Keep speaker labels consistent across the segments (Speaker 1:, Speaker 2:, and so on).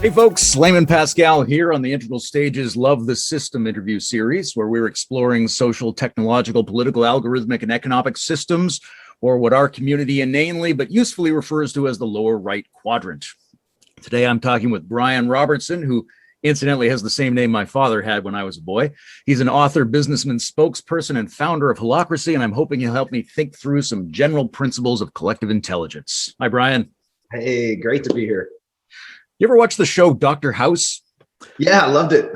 Speaker 1: Hey folks, Layman Pascal here on the Integral Stages Love the System interview series, where we're exploring social, technological, political, algorithmic, and economic systems, or what our community inanely but usefully refers to as the lower right quadrant. Today I'm talking with Brian Robertson, who incidentally has the same name my father had when I was a boy. He's an author, businessman, spokesperson, and founder of Holacracy, and I'm hoping he'll help me think through some general principles of collective intelligence. Hi, Brian.
Speaker 2: Hey, great to be here.
Speaker 1: You ever watch the show Dr. House?
Speaker 2: Yeah, I loved it.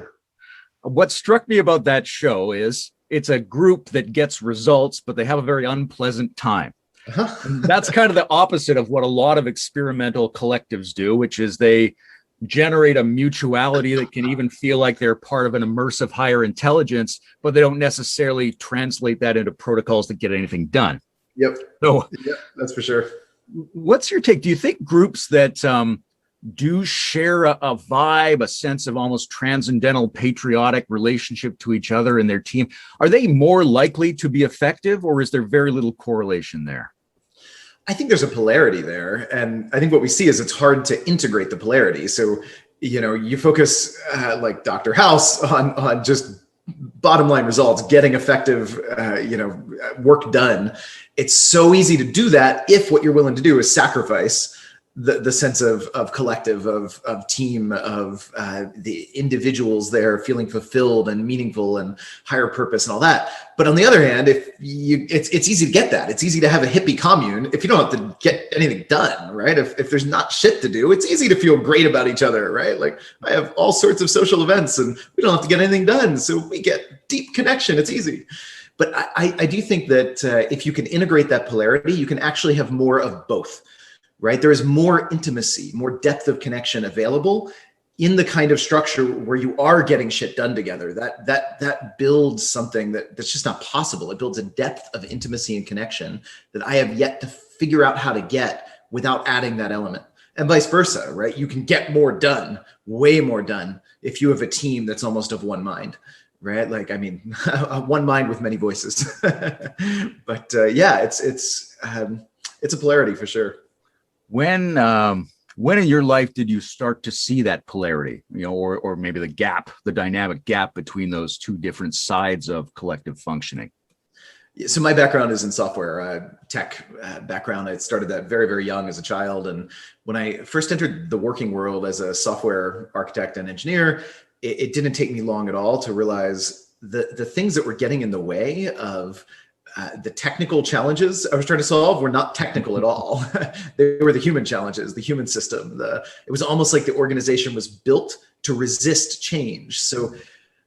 Speaker 1: What struck me about that show is it's a group that gets results, but they have a very unpleasant time. And that's kind of the opposite of what a lot of experimental collectives do, which is they generate a mutuality that can even feel like they're part of an immersive higher intelligence, but they don't necessarily translate that into protocols that get anything done.
Speaker 2: Yep.
Speaker 1: So,
Speaker 2: that's for sure.
Speaker 1: What's your take? Do you think groups that do share a vibe, a sense of almost transcendental patriotic relationship to each other and their team, are they more likely to be effective, or is there very little correlation there?
Speaker 2: I think there's a polarity there. And I think what we see is it's hard to integrate the polarity. So, you focus like Dr. House on just bottom line results, getting effective, work done. It's so easy to do that if what you're willing to do is sacrifice the sense of collective, of team, of the individuals there feeling fulfilled and meaningful and higher purpose and all that. But on the other hand, it's easy to get that. It's easy to have a hippie commune if you don't have to get anything done, right? If there's not shit to do, it's easy to feel great about each other, right? Like I have all sorts of social events and we don't have to get anything done. So we get deep connection. It's easy. But I do think that if you can integrate that polarity, you can actually have more of both. Right? There is more intimacy, more depth of connection available in the kind of structure where you are getting shit done together. That builds something that's just not possible. It builds a depth of intimacy and connection that I have yet to figure out how to get without adding that element. And vice versa, right? You can get more done, way more done, if you have a team that's almost of one mind. Right? Like, I mean, one mind with many voices. But it's a polarity for sure.
Speaker 1: When in your life did you start to see that polarity, or maybe the dynamic gap between those two different sides of collective functioning?
Speaker 2: So my background is in software, tech background. I started that very, very young as a child. And when I first entered the working world as a software architect and engineer, it didn't take me long at all to realize the things that were getting in the way of the technical challenges I was trying to solve were not technical at all. They were the human challenges, the human system. It was almost like the organization was built to resist change. So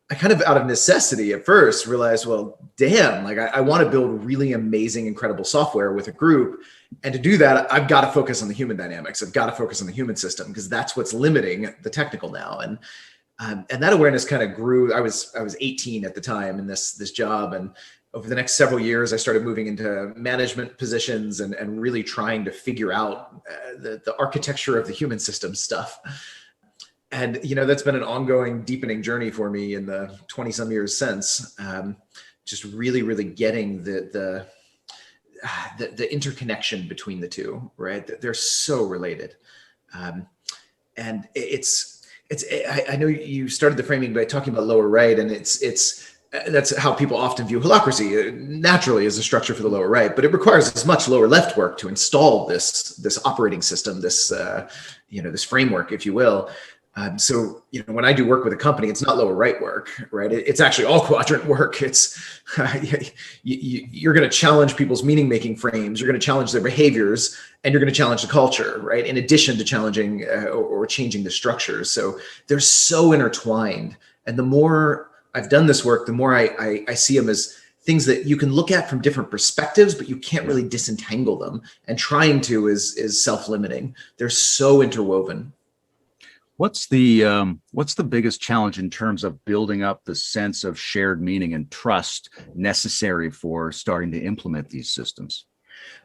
Speaker 2: I kind of out of necessity at first realized, well, damn, like I want to build really amazing, incredible software with a group. And to do that, I've got to focus on the human dynamics. I've got to focus on the human system because that's what's limiting the technical now. And that awareness kind of grew. I was 18 at the time in this job, and over the next several years, I started moving into management positions and really trying to figure out the architecture of the human system stuff. And, that's been an ongoing deepening journey for me in the 20 some years since, just really, really getting the interconnection between the two, right? They're so related. And I know you started the framing by talking about lower right, and that's how people often view holacracy naturally as a structure for the lower right, but it requires as much lower left work to install this operating system, this framework, if you will. So when I do work with a company, it's not lower right work, right? It's actually all quadrant work. It's you're going to challenge people's meaning making frames. You're going to challenge their behaviors, and you're going to challenge the culture, right? In addition to challenging or changing the structures. So they're so intertwined, and the more I've done this work, the more I see them as things that you can look at from different perspectives, but you can't really disentangle them. And trying to is self-limiting. They're so interwoven.
Speaker 1: What's the biggest challenge in terms of building up the sense of shared meaning and trust necessary for starting to implement these systems?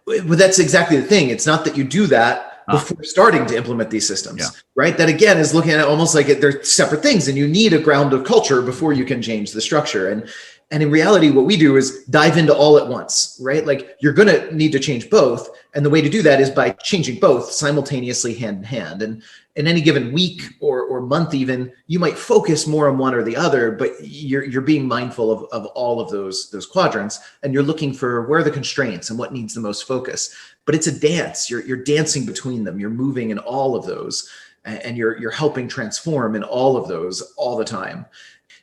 Speaker 2: Well, that's exactly the thing. It's not that you do that before starting to implement these systems, right? That again is looking at it almost like they're separate things, and you need a ground of culture before you can change the structure. And And in reality, what we do is dive into all at once, right? Like you're going to need to change both. And the way to do that is by changing both simultaneously hand in hand. And in any given week or month, even, you might focus more on one or the other, but you're being mindful of all of those quadrants, and you're looking for where are the constraints and what needs the most focus. But it's a dance. You're dancing between them. You're moving in all of those, and you're helping transform in all of those all the time.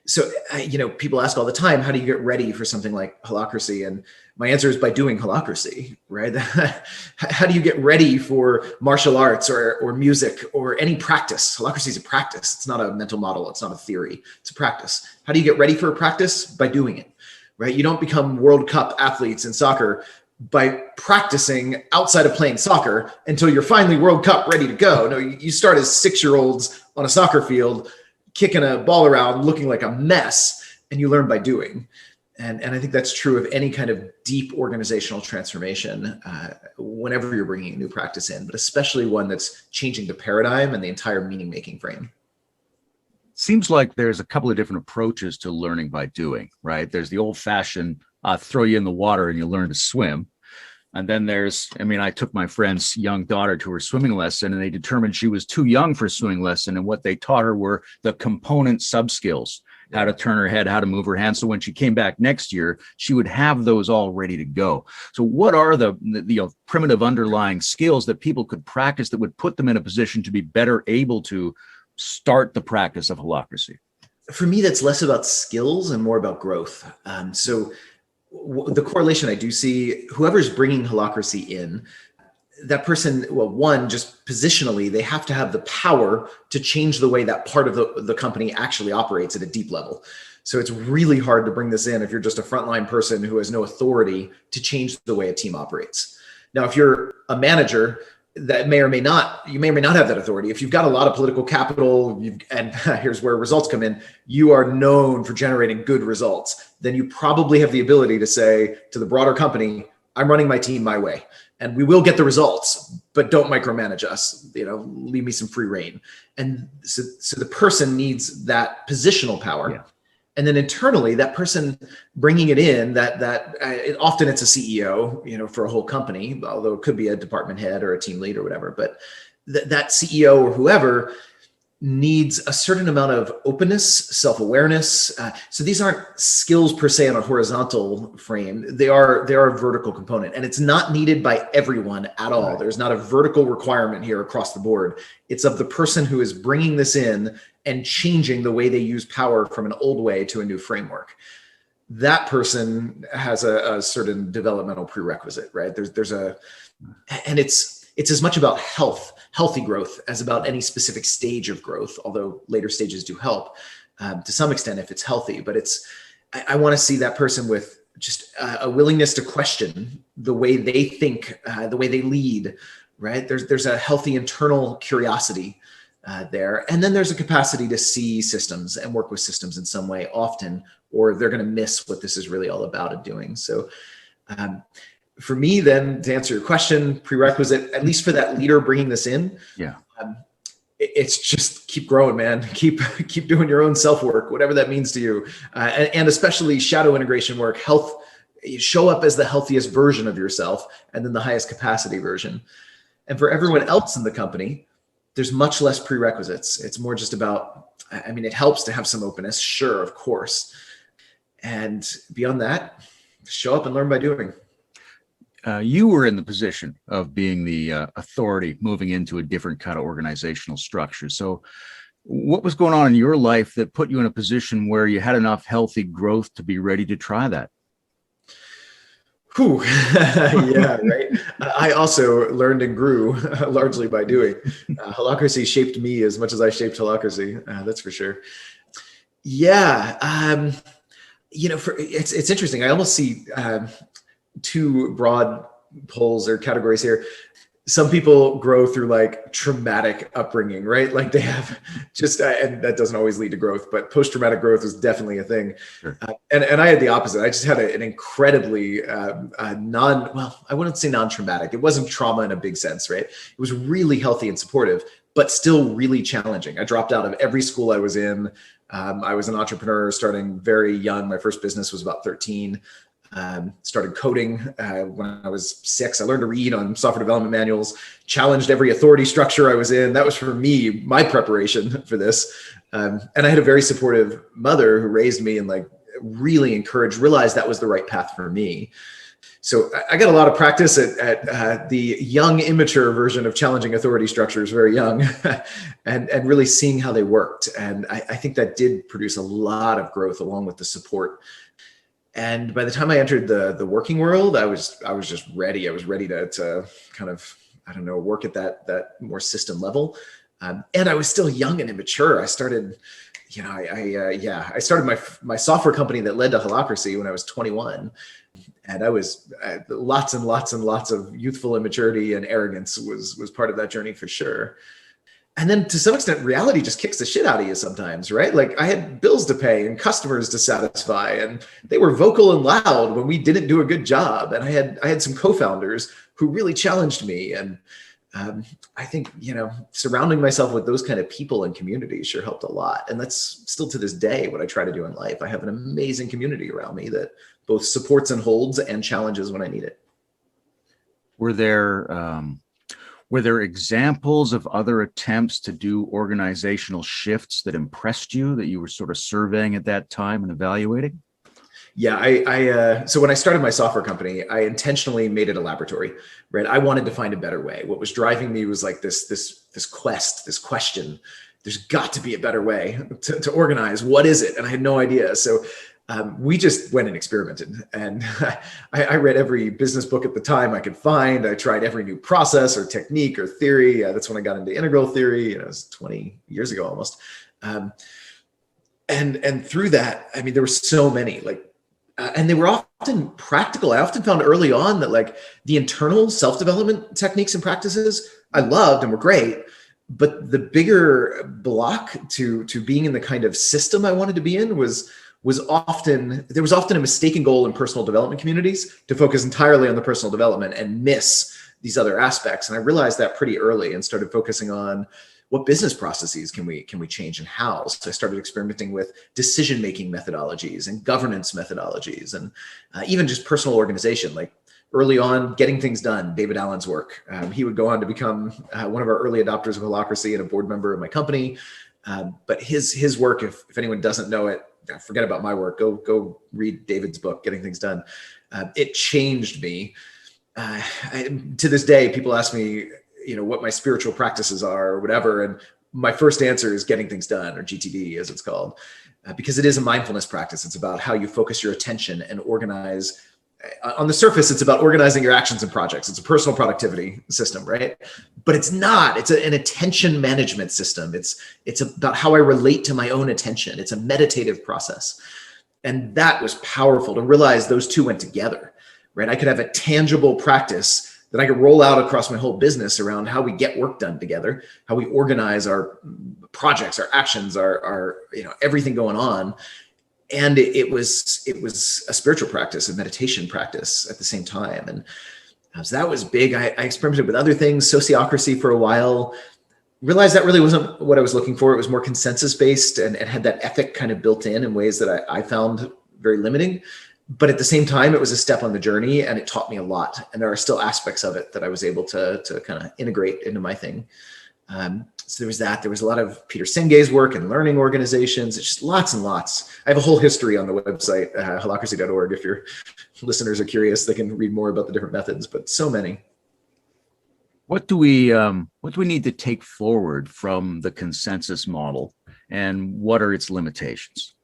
Speaker 2: So, people ask all the time, how do you get ready for something like Holacracy? And my answer is by doing Holacracy, right? How do you get ready for martial arts or music or any practice? Holacracy is a practice. It's not a mental model. It's not a theory. It's a practice. How do you get ready for a practice? By doing it, right? You don't become World Cup athletes in soccer by practicing outside of playing soccer until you're finally World Cup ready to go. No, you start as 6-year-olds on a soccer field, kicking a ball around, looking like a mess, and you learn by doing. And I think that's true of any kind of deep organizational transformation whenever you're bringing a new practice in, but especially one that's changing the paradigm and the entire meaning-making frame.
Speaker 1: Seems like there's a couple of different approaches to learning by doing, right? There's the old-fashioned throw you in the water and you learn to swim. And then I took my friend's young daughter to her swimming lesson, and they determined she was too young for a swimming lesson. And what they taught her were the component sub-skills, how to turn her head, how to move her hands. So when she came back next year, she would have those all ready to go. So what are the primitive underlying skills that people could practice that would put them in a position to be better able to start the practice of holacracy?
Speaker 2: For me, that's less about skills and more about growth. The correlation I do see, whoever's bringing holacracy in, that person, well, one, just positionally, they have to have the power to change the way that part of the company actually operates at a deep level. So it's really hard to bring this in if you're just a frontline person who has no authority to change the way a team operates. Now, if you're a manager, that you may or may not have that authority. If you've got a lot of political capital, and here's where results come in, you are known for generating good results, then you probably have the ability to say to the broader company, I'm running my team my way, and we will get the results, but don't micromanage us, leave me some free reign. And so the person needs that positional power. Yeah. And then internally, that person bringing it in, often it's a CEO, for a whole company, although it could be a department head or a team lead or whatever. But that CEO or whoever needs a certain amount of openness, self-awareness. So these aren't skills per se on a horizontal frame. They are a vertical component, and it's not needed by everyone at all. Right. There's not a vertical requirement here across the board. It's of the person who is bringing this in and changing the way they use power from an old way to a new framework. That person has a certain developmental prerequisite, right? And it's as much about healthy growth as about any specific stage of growth, although later stages do help to some extent if it's healthy. But I want to see that person with just a willingness to question the way they think, the way they lead, right? There's a healthy internal curiosity there. And then there's a capacity to see systems and work with systems in some way often, or they're going to miss what this is really all about and doing. So for me, then, to answer your question, prerequisite, at least for that leader bringing this in, it's just keep growing, man. Keep doing your own self-work, whatever that means to you. And especially shadow integration work, show up as the healthiest version of yourself and then the highest capacity version. And for everyone else in the company, there's much less prerequisites. It's more just about, it helps to have some openness, sure, of course. And beyond that, show up and learn by doing.
Speaker 1: You were in the position of being the authority moving into a different kind of organizational structure. So what was going on in your life that put you in a position where you had enough healthy growth to be ready to try that?
Speaker 2: Yeah, right. I also learned and grew largely by doing. Holacracy shaped me as much as I shaped Holacracy. That's for sure. Yeah. It's interesting. I almost see two broad poles or categories here. Some people grow through like traumatic upbringing, right? Like they have just, and that doesn't always lead to growth, but post-traumatic growth is definitely a thing. Sure. And I had the opposite. I just had an incredibly I wouldn't say non-traumatic. It wasn't trauma in a big sense, right? It was really healthy and supportive, but still really challenging. I dropped out of every school I was in. I was an entrepreneur starting very young. My first business was about 13. Started coding when I was 6. I learned to read on software development manuals, challenged every authority structure I was in. That was for me, my preparation for this. And I had a very supportive mother who raised me and like really encouraged, realized that was the right path for me. So I got a lot of practice at the young, immature version of challenging authority structures, very young, and really seeing how they worked. And I think that did produce a lot of growth along with the support. And by the time I entered the working world, I was just ready. I was ready to kind of, I don't know, work at that more system level. And I was still young and immature. I started, I started my software company that led to Holacracy when I was 21. And I was lots and lots and lots of youthful immaturity and arrogance was part of that journey for sure. And then to some extent, reality just kicks the shit out of you sometimes, right? Like I had bills to pay and customers to satisfy, and they were vocal and loud when we didn't do a good job. And I had some co-founders who really challenged me. And I think, surrounding myself with those kind of people and communities sure helped a lot. And that's still to this day what I try to do in life. I have an amazing community around me that both supports and holds and challenges when I need it.
Speaker 1: Were there examples of other attempts to do organizational shifts that impressed you, that you were sort of surveying at that time and evaluating?
Speaker 2: Yeah, so when I started my software company, I intentionally made it a laboratory, right? I wanted to find a better way. What was driving me was like this quest, this question. There's got to be a better way to organize. What is it? And I had no idea. So we just went and experimented. And I read every business book at the time I could find. I tried every new process or technique or theory. That's when I got into integral theory. It was 20 years ago almost. And through that, I mean, there were so many, and they were often practical. I often found early on that like the internal self-development techniques and practices I loved and were great, but the bigger block to being in the kind of system I wanted to be in was often a mistaken goal in personal development communities to focus entirely on the personal development and miss these other aspects. And I realized that pretty early and started focusing on what business processes can we change and how. So I started experimenting with decision-making methodologies and governance methodologies and even just personal organization. Like early on, getting things done, David Allen's work. He would go on to become one of our early adopters of Holacracy and a board member of my company. But his work, if anyone doesn't know it, forget about my work. Go read David's book, Getting Things Done. It changed me. To this day, people ask me, what my spiritual practices are or whatever. And my first answer is getting things done, or GTD as it's called, because it is a mindfulness practice. It's about how you focus your attention and organize. On the surface, it's about organizing your actions and projects. It's a personal productivity system, right? But it's not. It's an attention management system. It's about how I relate to my own attention. It's a meditative process. And that was powerful to realize those two went together, right? I could have a tangible practice that I could roll out across my whole business around how we get work done together, how we organize our projects, our actions, our everything going on. And it was a spiritual practice, a meditation practice at the same time. And so that was big. I experimented with other things, sociocracy for a while, realized that really wasn't what I was looking for. It was more consensus based and had that ethic kind of built in ways that I found very limiting. But at the same time, it was a step on the journey and it taught me a lot. And there are still aspects of it that I was able to kind of integrate into my thing. So there was that. There was a lot of Peter Senge's work and learning organizations. It's just lots and lots. I have a whole history on the website, holacracy.org. If your listeners are curious, they can read more about the different methods, but so many.
Speaker 1: What do we need to take forward from the consensus model, and what are its limitations?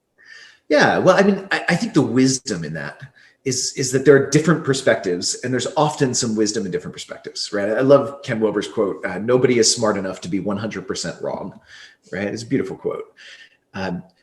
Speaker 2: Yeah, well, I mean, I think the wisdom in that is that there are different perspectives, and there's often some wisdom in different perspectives, right? I love Ken Wilber's quote, nobody is smart enough to be 100% wrong, right? It's a beautiful quote.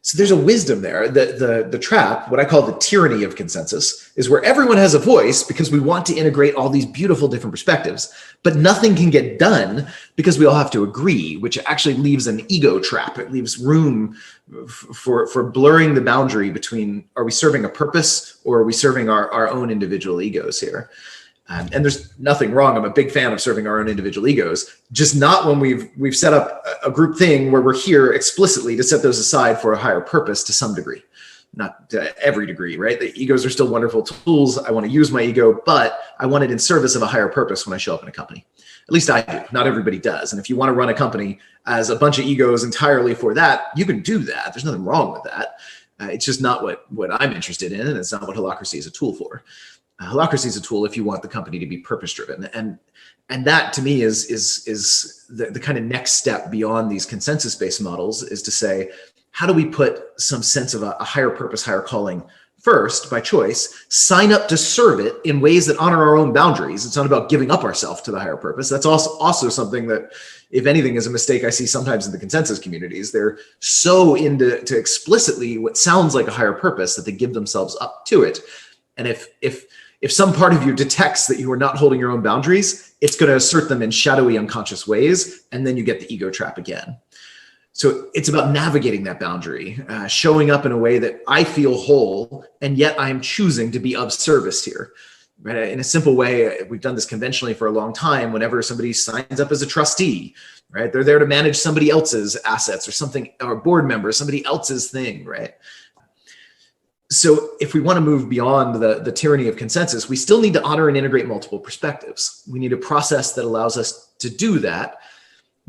Speaker 2: So there's a wisdom there. The trap, what I call the tyranny of consensus, is where everyone has a voice because we want to integrate all these beautiful different perspectives, but nothing can get done because we all have to agree, which actually leaves an ego trap. It leaves room for blurring the boundary between, are we serving a purpose or are we serving our own individual egos here? And there's nothing wrong. I'm a big fan of serving our own individual egos, just not when we've set up a group thing where we're here explicitly to set those aside for a higher purpose to some degree, not to every degree, right? The egos are still wonderful tools. I want to use my ego, but I want it in service of a higher purpose when I show up in a company. At least I do. Not everybody does. And if you want to run a company as a bunch of egos entirely for that, you can do that. There's nothing wrong with that. It's just not what I'm interested in, and it's not what Holacracy is a tool for. Holacracy is a tool if you want the company to be purpose-driven, and that to me is the kind of next step beyond these consensus-based models, is to say, how do we put some sense of a higher purpose, higher calling first by choice, sign up to serve it in ways that honor our own boundaries. It's not about giving up ourselves to the higher purpose. That's also something that, if anything, is a mistake I see sometimes in the consensus communities. They're so into explicitly what sounds like a higher purpose that they give themselves up to it. And if some part of you detects that you are not holding your own boundaries, it's going to assert them in shadowy, unconscious ways, and then you get the ego trap again. So it's about navigating that boundary, showing up in a way that I feel whole, and yet I'm choosing to be of service here. Right? In a simple way, we've done this conventionally for a long time. Whenever somebody signs up as a trustee, right, they're there to manage somebody else's assets or something, or a board member, somebody else's thing, right? So if we want to move beyond the tyranny of consensus, we still need to honor and integrate multiple perspectives. We need a process that allows us to do that,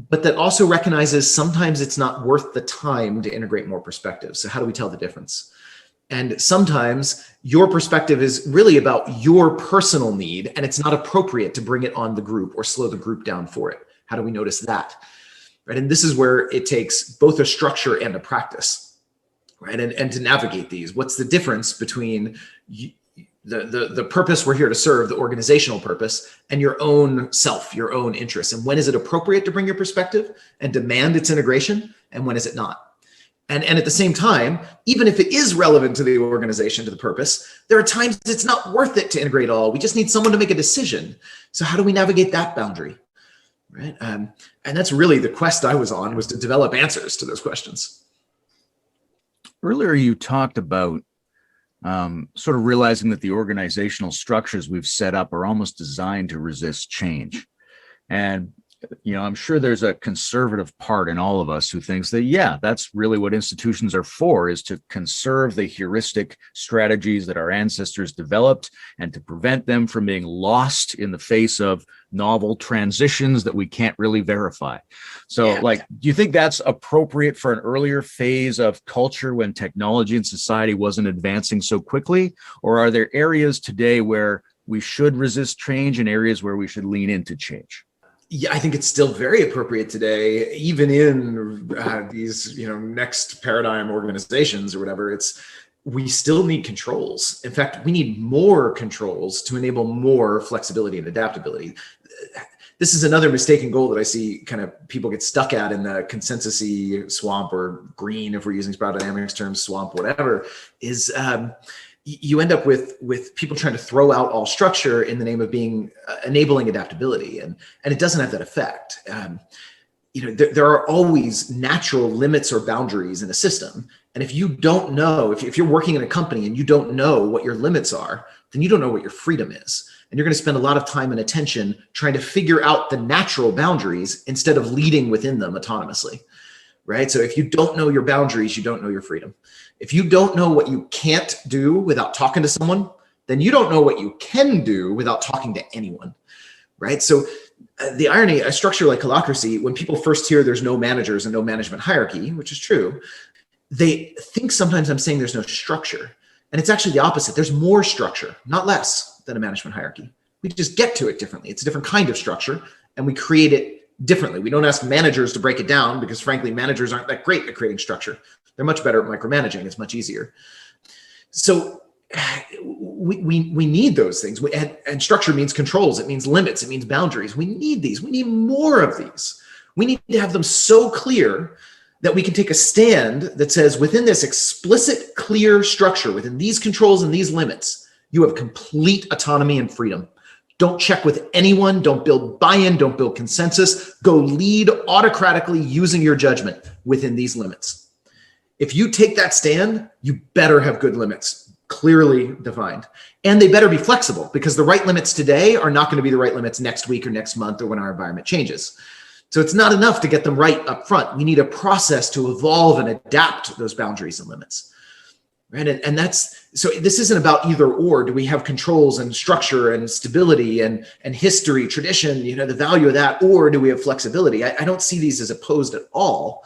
Speaker 2: but that also recognizes sometimes it's not worth the time to integrate more perspectives. So how do we tell the difference? And sometimes your perspective is really about your personal need, and it's not appropriate to bring it on the group or slow the group down for it. How do we notice that? Right? And this is where it takes both a structure and a practice, right? And to navigate these, what's the difference between the purpose we're here to serve, the organizational purpose, and your own self, your own interests? And when is it appropriate to bring your perspective and demand its integration? And when is it not? And at the same time, even if it is relevant to the organization, to the purpose, there are times it's not worth it to integrate all. We just need someone to make a decision. So how do we navigate that boundary? Right? And that's really the quest I was on, was to develop answers to those questions.
Speaker 1: Earlier, you talked about sort of realizing that the organizational structures we've set up are almost designed to resist change. And I'm sure there's a conservative part in all of us who thinks that, yeah, that's really what institutions are for, is to conserve the heuristic strategies that our ancestors developed and to prevent them from being lost in the face of novel transitions that we can't really verify. So, do you think that's appropriate for an earlier phase of culture when technology and society wasn't advancing so quickly? Or are there areas today where we should resist change and areas where we should lean into change?
Speaker 2: Yeah, I think it's still very appropriate today, even in these, next paradigm organizations or whatever. We still need controls. In fact, we need more controls to enable more flexibility and adaptability. This is another mistaken goal that I see kind of people get stuck at in the consensus-y swamp, or green, if we're using Sprout Dynamics terms, swamp, whatever, is you end up with people trying to throw out all structure in the name of being enabling adaptability, and it doesn't have that effect. There are always natural limits or boundaries in a system, and if you don't know, if you're working in a company and you don't know what your limits are, then you don't know what your freedom is, and you're going to spend a lot of time and attention trying to figure out the natural boundaries instead of leading within them autonomously. Right? So if you don't know your boundaries, you don't know your freedom. If you don't know what you can't do without talking to someone, then you don't know what you can do without talking to anyone, right? So the irony, a structure like Holacracy, when people first hear there's no managers and no management hierarchy, which is true, they think sometimes I'm saying there's no structure. And it's actually the opposite. There's more structure, not less, than a management hierarchy. We just get to it differently. It's a different kind of structure, and we create it differently. We don't ask managers to break it down because, frankly, managers aren't that great at creating structure. They're much better at micromanaging. It's much easier. So we need those things. And structure means controls. It means limits. It means boundaries. We need these. We need more of these. We need to have them so clear that we can take a stand that says, within this explicit, clear structure, within these controls and these limits, you have complete autonomy and freedom. Don't check with anyone. Don't build buy-in. Don't build consensus. Go lead autocratically using your judgment within these limits. If you take that stand, you better have good limits. clearly defined. And they better be flexible, because the right limits today are not going to be the right limits next week or next month or when our environment changes. So it's not enough to get them right up front. We need a process to evolve and adapt those boundaries and limits. Right. And that's, so this isn't about either or. Do we have controls and structure and stability and history, tradition, the value of that, or do we have flexibility? I don't see these as opposed at all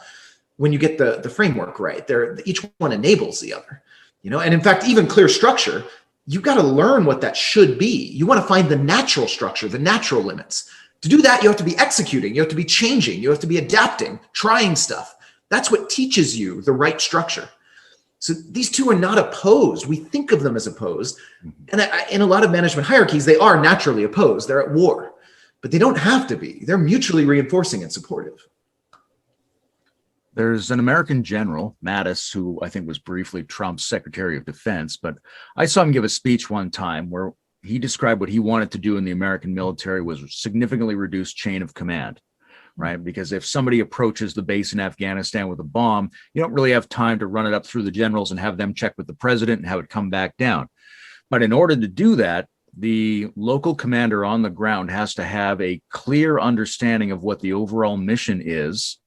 Speaker 2: when you get the framework right. Each one enables the other, and in fact, even clear structure, you've got to learn what that should be. You want to find the natural structure, the natural limits. To do that, you have to be executing, you have to be changing, you have to be adapting, trying stuff. That's what teaches you the right structure. So these two are not opposed. We think of them as opposed. And in a lot of management hierarchies, they are naturally opposed. They're at war, but they don't have to be. They're mutually reinforcing and supportive.
Speaker 1: There's an American general, Mattis, who I think was briefly Trump's Secretary of Defense, but I saw him give a speech one time where he described what he wanted to do in the American military was significantly reduce chain of command. Right? Because if somebody approaches the base in Afghanistan with a bomb, you don't really have time to run it up through the generals and have them check with the president and have it come back down. But in order to do that, the local commander on the ground has to have a clear understanding of what the overall mission is,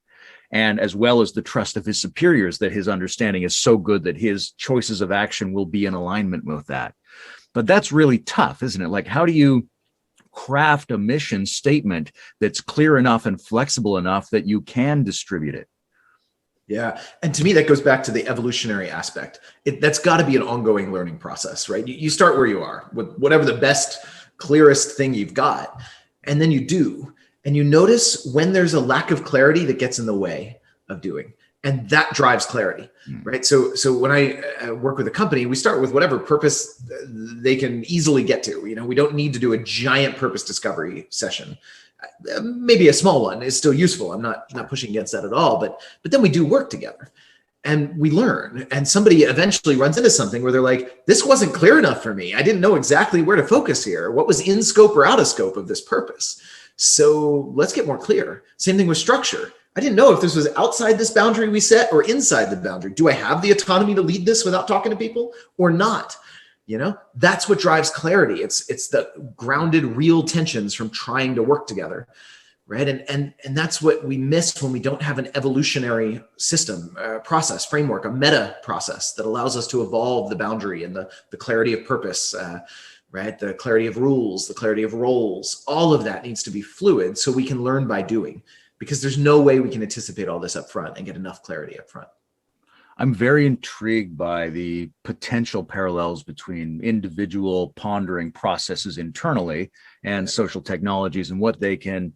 Speaker 1: and as well as the trust of his superiors that his understanding is so good that his choices of action will be in alignment with that. But that's really tough, isn't it? Like, how do you craft a mission statement that's clear enough and flexible enough that you can distribute it?
Speaker 2: Yeah. And to me, that goes back to the evolutionary aspect. That's got to be an ongoing learning process, right? You start where you are with whatever the best, clearest thing you've got. And then you do. And you notice when there's a lack of clarity that gets in the way of doing. And that drives clarity, right? So when I work with a company, we start with whatever purpose they can easily get to. We don't need to do a giant purpose discovery session. Maybe a small one is still useful. I'm not pushing against that at all. But then we do work together and we learn. And somebody eventually runs into something where they're like, this wasn't clear enough for me. I didn't know exactly where to focus here. What was in scope or out of scope of this purpose? So let's get more clear. Same thing with structure. I didn't know if this was outside this boundary we set or inside the boundary. Do I have the autonomy to lead this without talking to people or not? That's what drives clarity. It's the grounded, real tensions from trying to work together, right? And that's what we miss when we don't have an evolutionary system, process, framework, a meta process that allows us to evolve the boundary and the clarity of purpose, right? The clarity of rules, the clarity of roles. All of that needs to be fluid so we can learn by doing. Because there's no way we can anticipate all this up front and get enough clarity up front.
Speaker 1: I'm very intrigued by the potential parallels between individual pondering processes internally and social technologies and what they can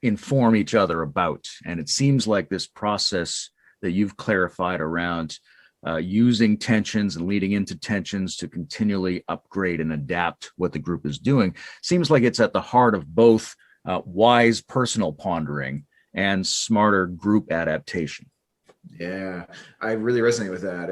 Speaker 1: inform each other about. And it seems like this process that you've clarified around using tensions and leading into tensions to continually upgrade and adapt what the group is doing seems like it's at the heart of both wise personal pondering and smarter group adaptation.
Speaker 2: Yeah, I really resonate with that.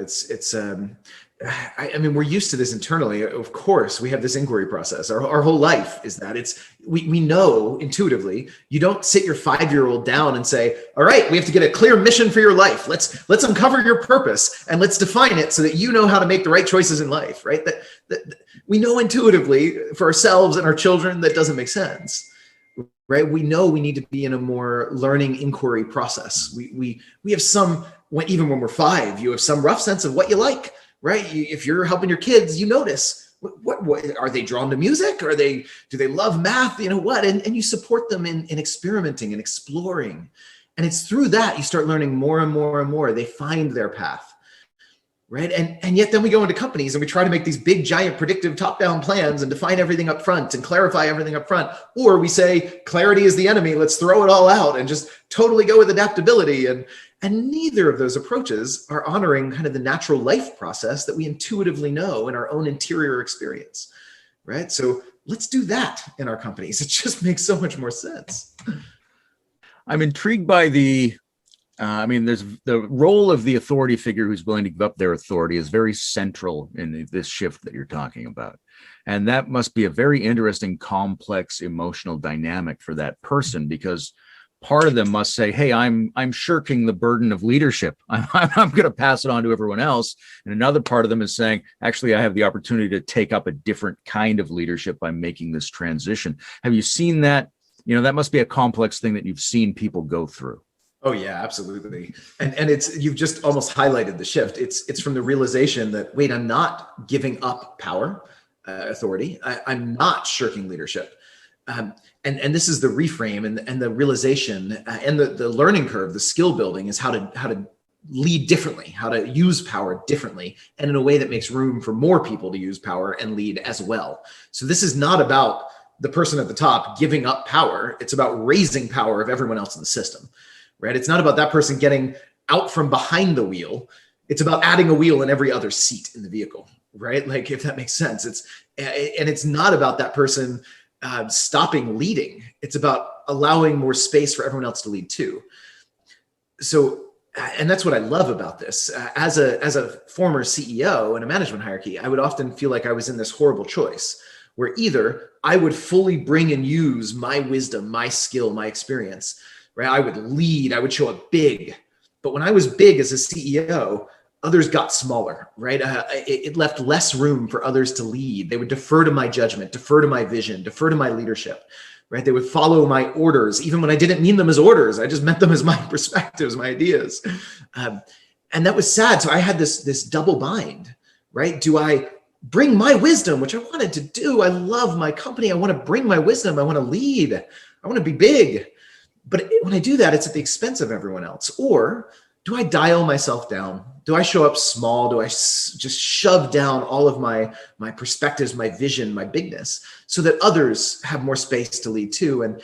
Speaker 2: I mean, we're used to this internally. Of course, we have this inquiry process. Our whole life is that. We know intuitively. You don't sit your 5-year-old down and say, all right, we have to get a clear mission for your life. Let's uncover your purpose and let's define it so that you know how to make the right choices in life, right? That we know intuitively for ourselves and our children that doesn't make sense. Right? We know we need to be in a more learning inquiry process. We have some, even when we're 5, you have some rough sense of what you like, right? If you're helping your kids, you notice what are they drawn to music? Do they love math? And you support them in experimenting and exploring. And it's through that you start learning more and more and more. They find their path. Right. And yet then we go into companies and we try to make these big, giant, predictive top-down plans and define everything up front and clarify everything up front. Or we say clarity is the enemy. Let's throw it all out and just totally go with adaptability. And neither of those approaches are honoring kind of the natural life process that we intuitively know in our own interior experience. Right. So let's do that in our companies. It just makes so much more sense.
Speaker 1: I'm intrigued by there's the role of the authority figure who's willing to give up their authority is very central in this shift that you're talking about. And that must be a very interesting, complex emotional dynamic for that person, because part of them must say, hey, I'm shirking the burden of leadership. I'm going to pass it on to everyone else. And another part of them is saying, actually, I have the opportunity to take up a different kind of leadership by making this transition. Have you seen that? That must be a complex thing that you've seen people go through.
Speaker 2: Oh yeah, absolutely. And you've just almost highlighted the shift. It's from the realization that, wait, I'm not giving up power, authority. I'm not shirking leadership. And this is the reframe and the realization and the learning curve, the skill building is how to lead differently, how to use power differently, and in a way that makes room for more people to use power and lead as well. So this is not about the person at the top giving up power. It's about raising power of everyone else in the system, right? It's not about that person getting out from behind the wheel. It's about adding a wheel in every other seat in the vehicle, right? Like, if that makes sense. It's not about that person stopping leading. It's about allowing more space for everyone else to lead too. So, and that's what I love about this. As a former CEO in a management hierarchy, I would often feel like I was in this horrible choice where either I would fully bring and use my wisdom, my skill, my experience, right? I would lead, I would show up big. But when I was big as a CEO, others got smaller, right? It left less room for others to lead. They would defer to my judgment, defer to my vision, defer to my leadership, right? They would follow my orders, even when I didn't mean them as orders. I just meant them as my perspectives, my ideas. And that was sad. So I had this double bind, right? Do I bring my wisdom, which I wanted to do? I love my company. I want to bring my wisdom. I want to lead. I want to be big. But when I do that, it's at the expense of everyone else. Or do I dial myself down? Do I show up small? Do I just shove down all of my perspectives, my vision, my bigness, so that others have more space to lead too? And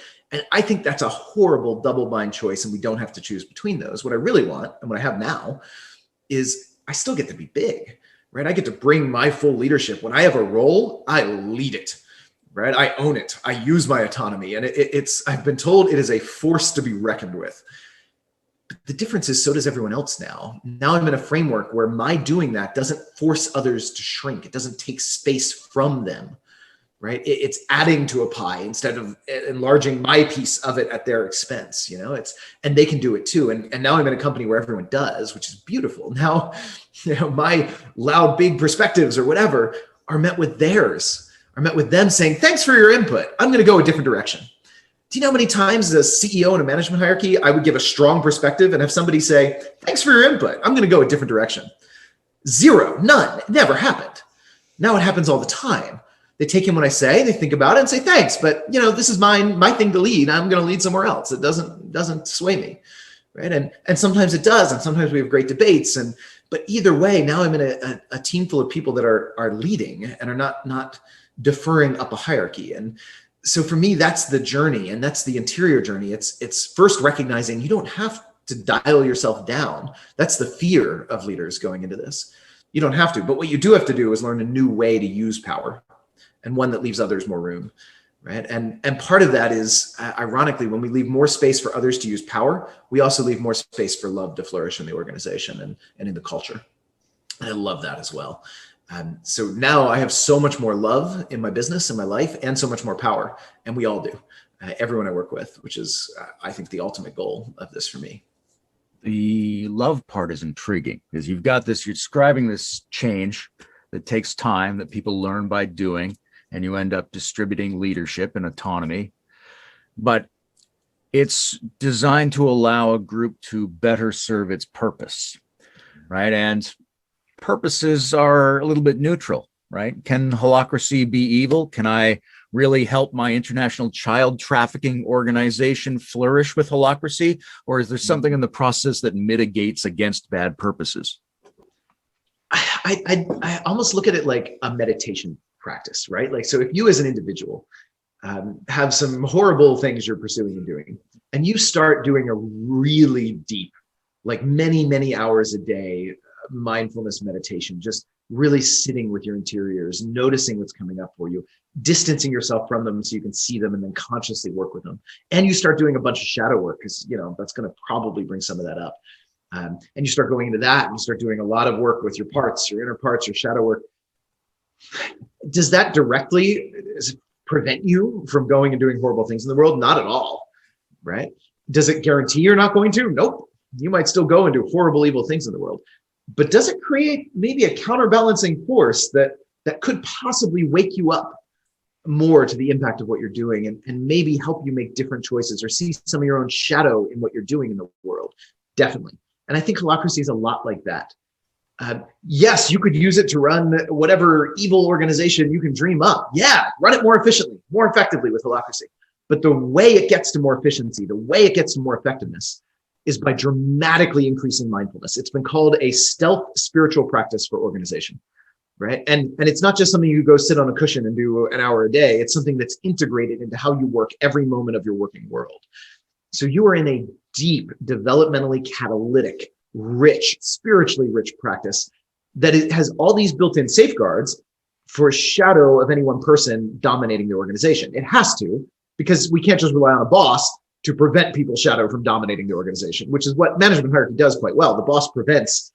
Speaker 2: I think that's a horrible double bind choice, and we don't have to choose between those. What I really want, and what I have now, is I still get to be big, right? I get to bring my full leadership. When I have a role, I lead it, right? I own it. I use my autonomy, and I've been told it is a force to be reckoned with. The difference is, so does everyone else now. Now I'm in a framework where my doing that doesn't force others to shrink. It doesn't take space from them, right? It's adding to a pie instead of enlarging my piece of it at their expense. And they can do it too. And now I'm in a company where everyone does, which is beautiful. Now, my loud, big perspectives or whatever are met with theirs, are met with them saying, thanks for your input. I'm going to go a different direction. Do you know how many times as a CEO in a management hierarchy, I would give a strong perspective and have somebody say, thanks for your input. I'm going to go a different direction. Zero, none, it never happened. Now it happens all the time. They take in what I say, they think about it and say, thanks, but this is my thing to lead. I'm going to lead somewhere else. It doesn't sway me, right? And sometimes it does. And sometimes we have great debates. But either way, now I'm in a team full of people that are leading and are not deferring up a hierarchy. And so for me, that's the journey, and that's the interior journey. It's first recognizing you don't have to dial yourself down. That's the fear of leaders going into this. You don't have to, but what you do have to do is learn a new way to use power, and one that leaves others more room, right? And part of that is, ironically, when we leave more space for others to use power, we also leave more space for love to flourish in the organization and in the culture. And I love that as well. So now I have so much more love in my business, in my life, and so much more power. And we all do, everyone I work with, which is, I think, the ultimate goal of this for me.
Speaker 1: The love part is intriguing because you're describing this change that takes time, that people learn by doing, and you end up distributing leadership and autonomy. But it's designed to allow a group to better serve its purpose, right? And purposes are a little bit neutral, right? Can holacracy be evil? Can I really help my international child trafficking organization flourish with holacracy? Or is there something in the process that mitigates against bad purposes?
Speaker 2: I almost look at it like a meditation practice, right? Like, so if you as an individual have some horrible things you're pursuing and doing, and you start doing a really deep, like many hours a day, mindfulness meditation, just really sitting with your interiors, noticing what's coming up for you, distancing yourself from them so you can see them and then consciously work with them. And you start doing a bunch of shadow work because, that's going to probably bring some of that up. And you start going into that and you start doing a lot of work with your parts, your inner parts, your shadow work. Does that directly prevent you from going and doing horrible things in the world? Not at all, right? Does it guarantee you're not going to? Nope. You might still go and do horrible, evil things in the world. But does it create maybe a counterbalancing force that could possibly wake you up more to the impact of what you're doing, and maybe help you make different choices or see some of your own shadow in what you're doing in the world? Definitely. And I think holacracy is a lot like that. Yes, you could use it to run whatever evil organization you can dream up. Yeah, run it more efficiently, more effectively with holacracy. But the way it gets to more efficiency, the way it gets to more effectiveness, is by dramatically increasing mindfulness. It's been called a stealth spiritual practice for organization, right? And it's not just something you go sit on a cushion and do an hour a day. It's something that's integrated into how you work every moment of your working world. So you are in a deep, developmentally catalytic, rich, spiritually rich practice that it has all these built-in safeguards for a shadow of any one person dominating the organization. It has to, because we can't just rely on a boss to prevent people's shadow from dominating the organization, which is what management hierarchy does quite well. The boss prevents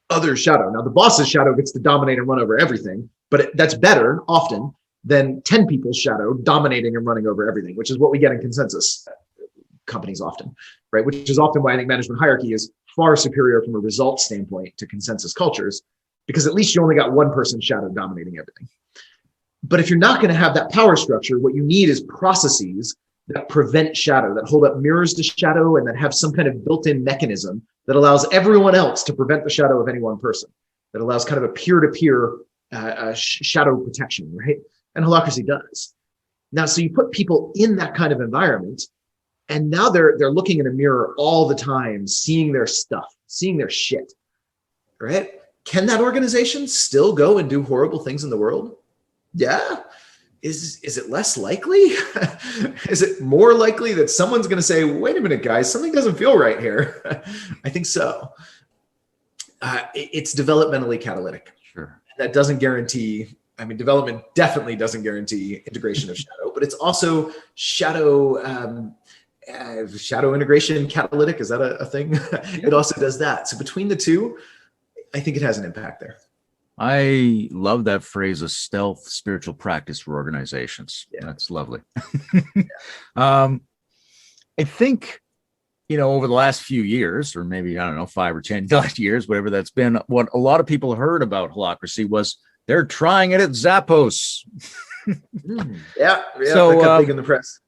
Speaker 2: other shadow. Now, the boss's shadow gets to dominate and run over everything, but that's better often than 10 people's shadow dominating and running over everything, which is what we get in consensus companies often, right? Which is often why I think management hierarchy is far superior from a result standpoint to consensus cultures, because at least you only got one person's shadow dominating everything. But if you're not going to have that power structure, what you need is processes that prevent shadow, that hold up mirrors to shadow, and that have some kind of built-in mechanism that allows everyone else to prevent the shadow of any one person, that allows kind of a peer-to-peer shadow protection, right? And holacracy does. Now, so you put people in that kind of environment, and now they're looking in a mirror all the time, seeing their stuff, seeing their shit, right? Can that organization still go and do horrible things in the world? Yeah. Is it less likely? Is it more likely that someone's going to say, wait a minute, guys, something doesn't feel right here? I think so. It's developmentally catalytic.
Speaker 1: Sure.
Speaker 2: That doesn't guarantee, I mean, development definitely doesn't guarantee integration of shadow, but it's also shadow integration catalytic. Is that a thing? It also does that. So between the two, I think it has an impact there.
Speaker 1: I love that phrase, a stealth spiritual practice for organizations. Yeah. That's lovely. I think, over the last few years, or maybe, 5 or 10 years, whatever that's been, what a lot of people heard about holacracy was they're trying it at Zappos.
Speaker 2: Yeah.
Speaker 1: So,
Speaker 2: that got big in the press.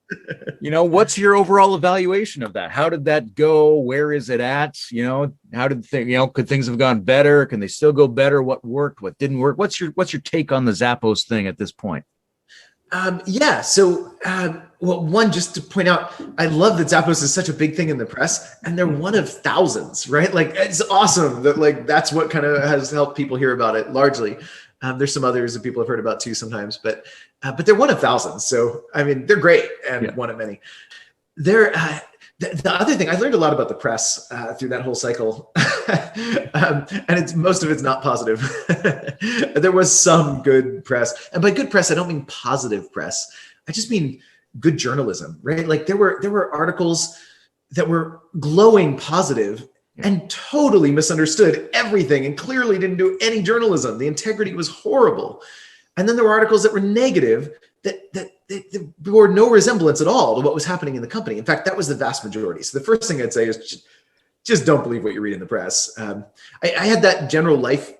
Speaker 1: What's your overall evaluation of that? How did that go? Where is it at? How did could things have gone better? Can they still go better? What worked? What didn't work? What's your take on the Zappos thing at this point?
Speaker 2: So, one, just to point out, I love that Zappos is such a big thing in the press, and they're one of thousands, right? Like, it's awesome that that's what kind of has helped people hear about it largely. There's some others that people have heard about too sometimes, but they're one of thousands. So, I mean, they're great and one of many. They're, the other thing, I learned a lot about the press through that whole cycle. And most of it's not positive. There was some good press. And by good press, I don't mean positive press. I just mean good journalism, right? Like there were articles that were glowing positive and totally misunderstood everything and clearly didn't do any journalism. The integrity was horrible. And then there were articles that were negative that bore no resemblance at all to what was happening in the company. In fact, that was the vast majority. So the first thing I'd say is just don't believe what you read in the press. I had that general life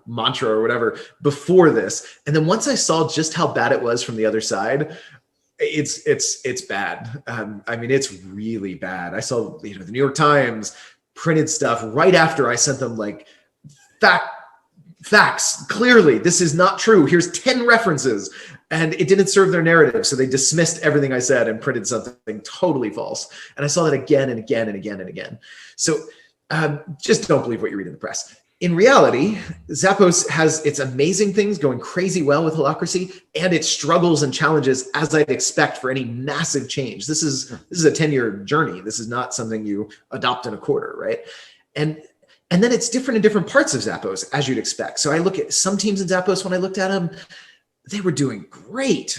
Speaker 2: mantra or whatever before this. And then once I saw just how bad it was from the other side, it's bad. I mean, it's really bad. I saw, the New York Times printed stuff right after I sent them facts. Clearly, this is not true. Here's 10 references, and it didn't serve their narrative. So they dismissed everything I said and printed something totally false. And I saw that again and again and again and again. So just don't believe what you read in the press. In reality, Zappos has its amazing things going crazy well with holacracy, and its struggles and challenges, as I'd expect for any massive change. This is a 10-year journey. This is not something you adopt in a quarter, right? And then it's different in different parts of Zappos, as you'd expect. So I look at some teams in Zappos, when I looked at them, they were doing great,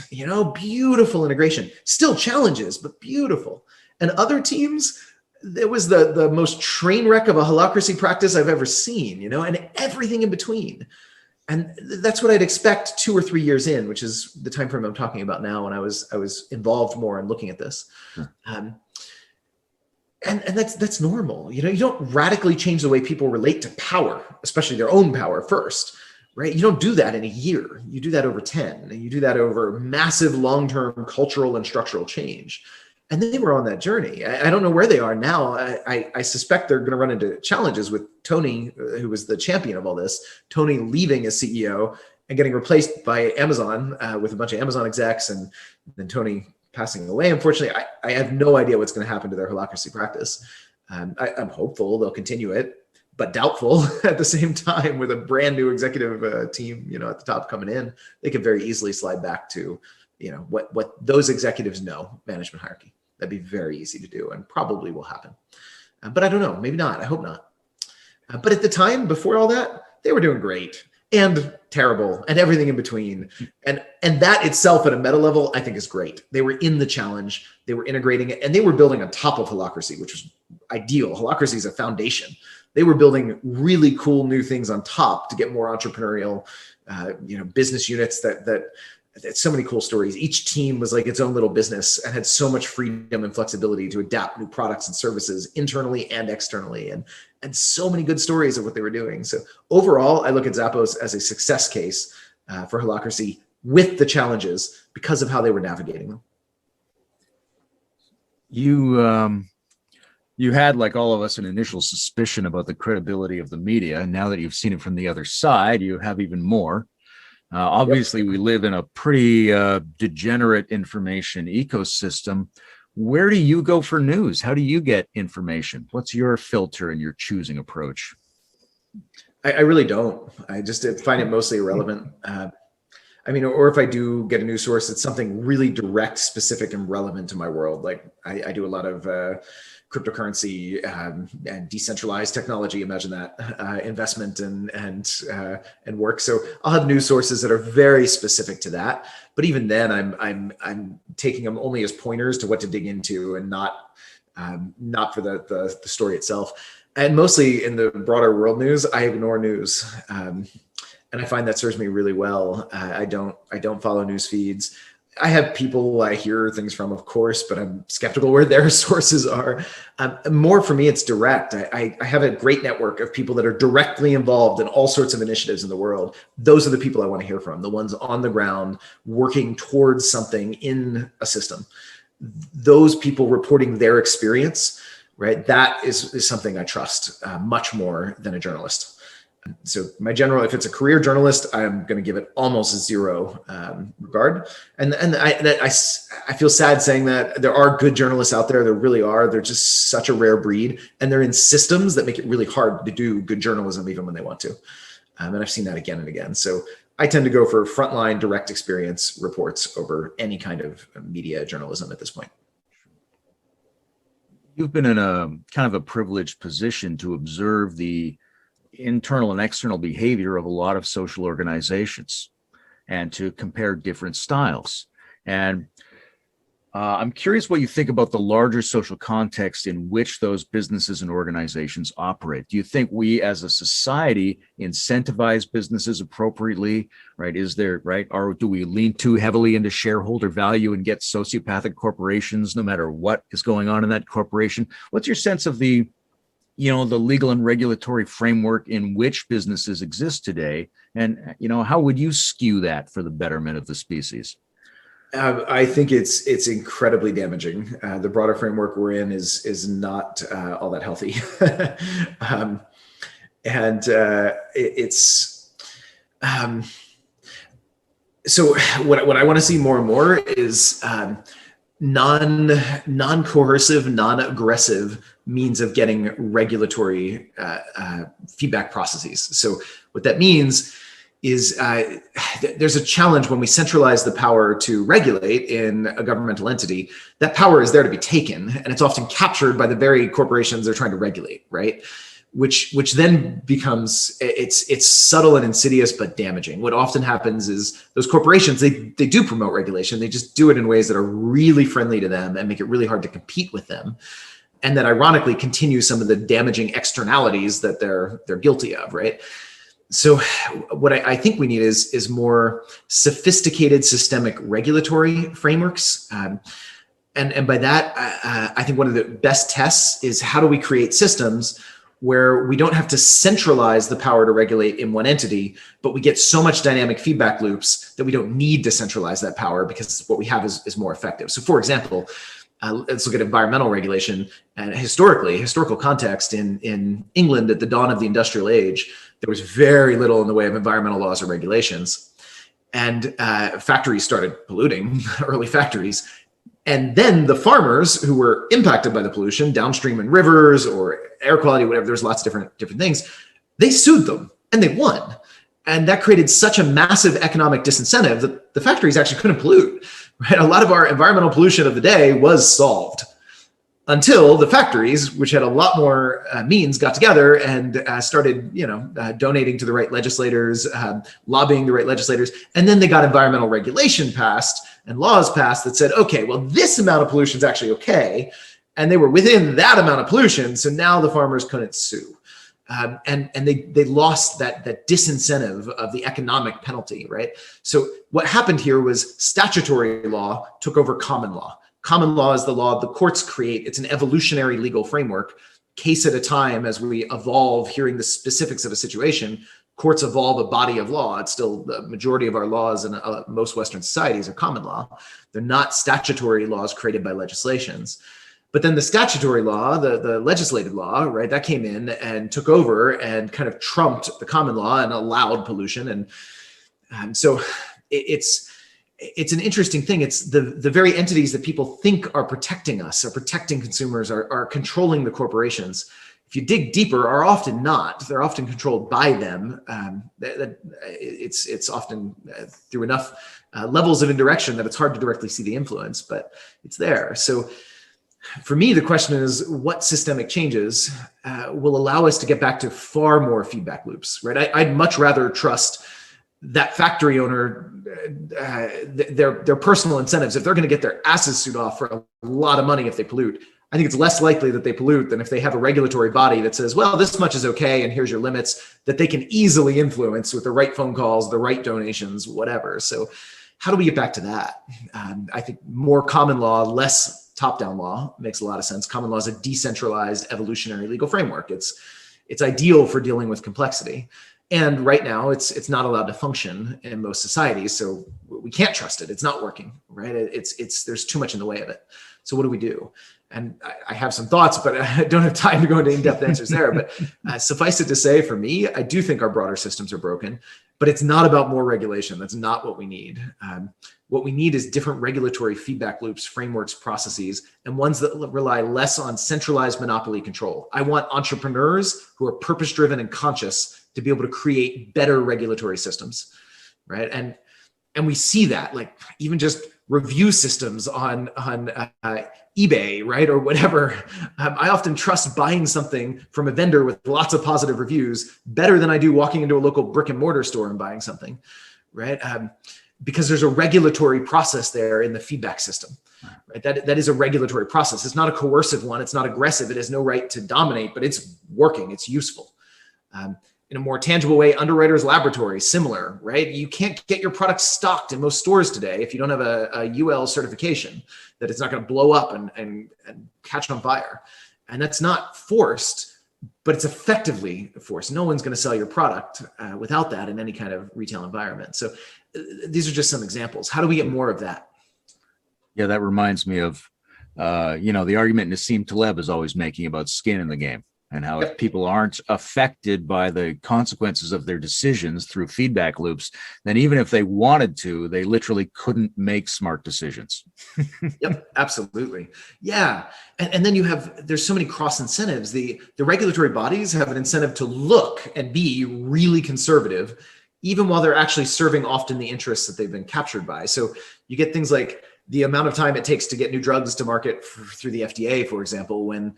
Speaker 2: beautiful integration. Still challenges, but beautiful. And other teams, it was the most train wreck of a holacracy practice I've ever seen, and everything in between. And that's what I'd expect 2 or 3 years in, which is the time frame I'm talking about now when I was involved more in looking at this.
Speaker 1: Sure.
Speaker 2: And that's normal. You don't radically change the way people relate to power, especially their own power first, right? You don't do that in a year. You do that over 10, and you do that over massive long-term cultural and structural change. And they were on that journey. I don't know where they are now. I suspect they're going to run into challenges with Tony, who was the champion of all this, Tony leaving as CEO and getting replaced by Amazon with a bunch of Amazon execs, and then Tony passing away. Unfortunately, I have no idea what's going to happen to their holacracy practice. I'm hopeful they'll continue it, but doubtful at the same time. With a brand new executive team, at the top coming in, they could very easily slide back to, what those executives know, management hierarchy. That'd be very easy to do and probably will happen. But I don't know, maybe not. I hope not. But at the time, before all that, they were doing great and terrible and everything in between. And that itself at a meta level, I think is great. They were in the challenge, they were integrating it, and they were building on top of holacracy, which was ideal. Holacracy is a foundation. They were building really cool new things on top to get more entrepreneurial, business units that so many cool stories. Each team was like its own little business and had so much freedom and flexibility to adapt new products and services internally and externally, and so many good stories of what they were doing. So overall, I look at Zappos as a success case for holacracy with the challenges because of how they were navigating them.
Speaker 1: You had, like all of us, an initial suspicion about the credibility of the media. And now that you've seen it from the other side, you have even more. Obviously, we live in a pretty degenerate information ecosystem. Where do you go for news? How do you get information? What's your filter and your choosing approach?
Speaker 2: I really don't. I just find it mostly irrelevant. Or if I do get a news source, it's something really direct, specific, and relevant to my world. Like I do a lot of cryptocurrency and decentralized technology. Imagine that investment and work. So I'll have news sources that are very specific to that. But even then, I'm taking them only as pointers to what to dig into, and not for the story itself. And mostly in the broader world news, I ignore news. And I find that serves me really well. I don't follow news feeds. I have people I hear things from, of course, but I'm skeptical where their sources are. More for me, it's direct. I have a great network of people that are directly involved in all sorts of initiatives in the world. Those are the people I want to hear from, the ones on the ground working towards something in a system. Those people reporting their experience, right? That is something I trust much more than a journalist. So if it's a career journalist, I'm going to give it almost zero regard. And I feel sad saying that. There are good journalists out there. There really are. They're just such a rare breed, and they're in systems that make it really hard to do good journalism, even when they want to. And I've seen that again and again. So I tend to go for frontline direct experience reports over any kind of media journalism at this point.
Speaker 1: You've been in a kind of a privileged position to observe the internal and external behavior of a lot of social organizations and to compare different styles. And I'm curious what you think about the larger social context in which those businesses and organizations operate. Do you think we as a society incentivize businesses appropriately, right? Or do we lean too heavily into shareholder value and get sociopathic corporations no matter what is going on in that corporation? What's your sense of the legal and regulatory framework in which businesses exist today? And, how would you skew that for the betterment of the species?
Speaker 2: I think it's incredibly damaging. The broader framework we're in is not all that healthy. So what I want to see more and more is non-coercive, non-aggressive means of getting regulatory feedback processes. So what that means is there's a challenge when we centralize the power to regulate in a governmental entity. That power is there to be taken, and it's often captured by the very corporations they're trying to regulate, right? Which then becomes, it's subtle and insidious but damaging. What often happens is those corporations, they do promote regulation. They just do it in ways that are really friendly to them and make it really hard to compete with them. And that ironically continue some of the damaging externalities that they're guilty of, right? So what I think we need is more sophisticated systemic regulatory frameworks. And by that, I think one of the best tests is how do we create systems where we don't have to centralize the power to regulate in one entity, but we get so much dynamic feedback loops that we don't need to centralize that power because what we have is more effective. So for example, let's look at environmental regulation. And historical context in England at the dawn of the industrial age, there was very little in the way of environmental laws or regulations. And factories started polluting, early factories. And then the farmers who were impacted by the pollution downstream in rivers or air quality, whatever, there's lots of different things, they sued them and they won. And that created such a massive economic disincentive that the factories actually couldn't pollute. Right? A lot of our environmental pollution of the day was solved until the factories, which had a lot more means, got together and started, donating to the right legislators, lobbying the right legislators, and then they got environmental regulation passed and laws passed that said, okay, well, this amount of pollution is actually okay, and they were within that amount of pollution, so now the farmers couldn't sue. And they lost that disincentive of the economic penalty, right? So what happened here was statutory law took over common law. Common law is the law the courts create. It's an evolutionary legal framework. Case at a time, as we evolve hearing the specifics of a situation, courts evolve a body of law. It's still the majority of our laws in most Western societies are common law. They're not statutory laws created by legislations. But then the statutory law, the legislative law, right, that came in and took over and kind of trumped the common law and allowed pollution. And so it's an interesting thing. It's the very entities that people think are protecting us, are protecting consumers, are controlling the corporations. If you dig deeper, are often not. They're often controlled by them. It's often through enough levels of indirection that it's hard to directly see the influence, but it's there. So for me, the question is what systemic changes will allow us to get back to far more feedback loops, right? I'd much rather trust that factory owner, their personal incentives. If they're going to get their asses sued off for a lot of money if they pollute, I think it's less likely that they pollute than if they have a regulatory body that says, well, this much is okay, and here's your limits that they can easily influence with the right phone calls, the right donations, whatever. So how do we get back to that? I think more common law, less top-down law makes a lot of sense. Common law is a decentralized evolutionary legal framework. It's ideal for dealing with complexity. And right now it's not allowed to function in most societies. So we can't trust it. It's not working, right? There's too much in the way of it. So what do we do? And I have some thoughts, but I don't have time to go into in-depth answers there. But suffice it to say, for me, I do think our broader systems are broken, but it's not about more regulation. That's not what we need. What we need is different regulatory feedback loops, frameworks, processes, and ones that rely less on centralized monopoly control. I want entrepreneurs who are purpose-driven and conscious to be able to create better regulatory systems, right? And we see that, like even just review systems on eBay, right, or whatever. I often trust buying something from a vendor with lots of positive reviews better than I do walking into a local brick and mortar store and buying something, right? Because there's a regulatory process there in the feedback system, right? That is a regulatory process. It's not a coercive one. It's not aggressive. It has no right to dominate, but it's working. It's useful. In a more tangible way, Underwriters Laboratory, similar, right? You can't get your product stocked in most stores today if you don't have a UL certification that it's not going to blow up and catch on fire. And that's not forced, but it's effectively forced. No one's going to sell your product without that in any kind of retail environment. So these are just some examples. How do we get more of that?
Speaker 1: Yeah, that reminds me of, the argument Nassim Taleb is always making about skin in the game. And how if people aren't affected by the consequences of their decisions through feedback loops, then even if they wanted to, they literally couldn't make smart decisions.
Speaker 2: Yep, absolutely. Yeah. And then there's so many cross incentives. The regulatory bodies have an incentive to look and be really conservative, even while they're actually serving often the interests that they've been captured by. So you get things like the amount of time it takes to get new drugs to market through the FDA, for example, when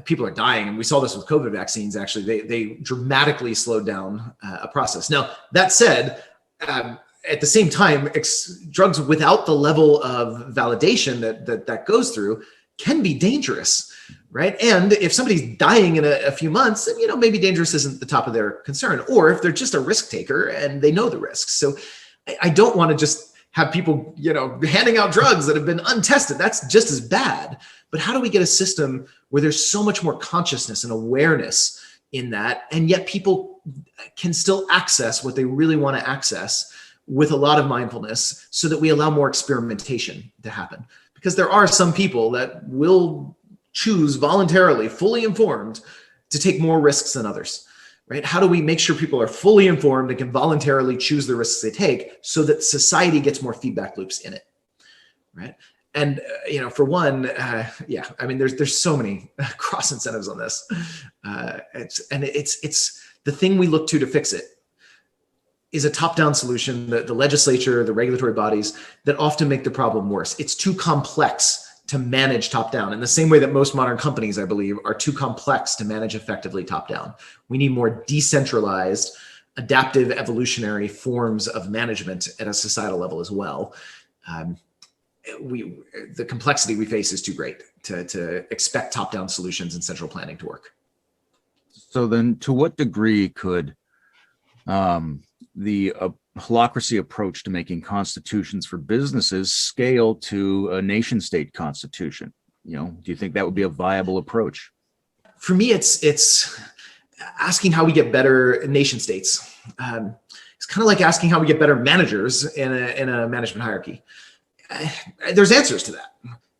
Speaker 2: people are dying. And we saw this with COVID vaccines, actually. They dramatically slowed down a process. Now, that said, at the same time, drugs without the level of validation that goes through can be dangerous, right? And if somebody's dying in a few months, then, maybe dangerous isn't the top of their concern, or if they're just a risk taker and they know the risks. So I don't want to just have people, handing out drugs that have been untested. That's just as bad. But how do we get a system where there's so much more consciousness and awareness in that, and yet people can still access what they really want to access with a lot of mindfulness, so that we allow more experimentation to happen? Because there are some people that will choose voluntarily, fully informed, to take more risks than others, right? How do we make sure people are fully informed and can voluntarily choose the risks they take, so that society gets more feedback loops in it, right? And, for one, there's so many cross incentives on this. It's the thing we look to fix it is a top-down solution, the legislature, the regulatory bodies, that often make the problem worse. It's too complex to manage top-down, in the same way that most modern companies, I believe, are too complex to manage effectively top-down. We need more decentralized, adaptive, evolutionary forms of management at a societal level as well. The complexity we face is too great to expect top-down solutions and central planning to work.
Speaker 1: So then, to what degree could the holacracy approach to making constitutions for businesses scale to a nation state constitution? Do you think that would be a viable approach?
Speaker 2: For me, it's asking how we get better nation states. It's kind of like asking how we get better managers in a management hierarchy. There's answers to that.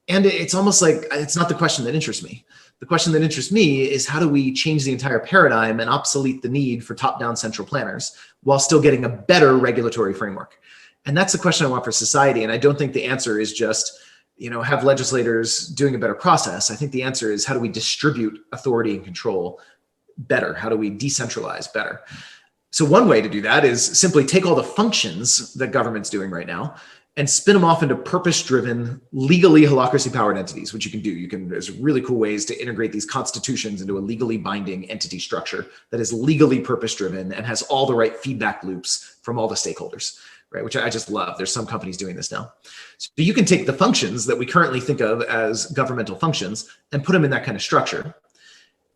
Speaker 2: And it's almost like it's not the question that interests me. The question that interests me is, how do we change the entire paradigm and obsolete the need for top-down central planners while still getting a better regulatory framework? And that's the question I want for society. And I don't think the answer is just, have legislators doing a better process. I think the answer is, how do we distribute authority and control better? How do we decentralize better? So one way to do that is simply take all the functions that government's doing right now and spin them off into purpose-driven, legally holacracy-powered entities, which you can do. There's really cool ways to integrate these constitutions into a legally binding entity structure that is legally purpose-driven and has all the right feedback loops from all the stakeholders, right? Which I just love. There's some companies doing this now. So you can take the functions that we currently think of as governmental functions and put them in that kind of structure.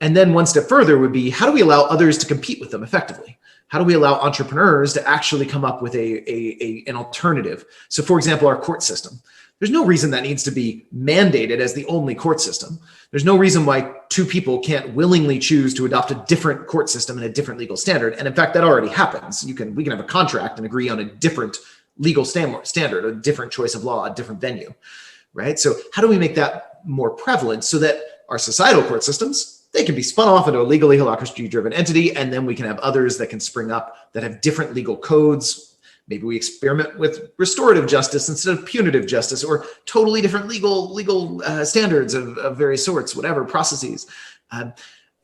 Speaker 2: And then one step further would be, how do we allow others to compete with them effectively? How do we allow entrepreneurs to actually come up with an alternative? So for example, our court system. There's no reason that needs to be mandated as the only court system. There's no reason why two people can't willingly choose to adopt a different court system and a different legal standard. And in fact, that already happens. We can have a contract and agree on a different legal standard, a different choice of law, a different venue, right? So how do we make that more prevalent so that our societal court systems, they can be spun off into a legally holacracy-driven entity, and then we can have others that can spring up that have different legal codes. Maybe we experiment with restorative justice instead of punitive justice, or totally different legal standards of various sorts, whatever, processes, and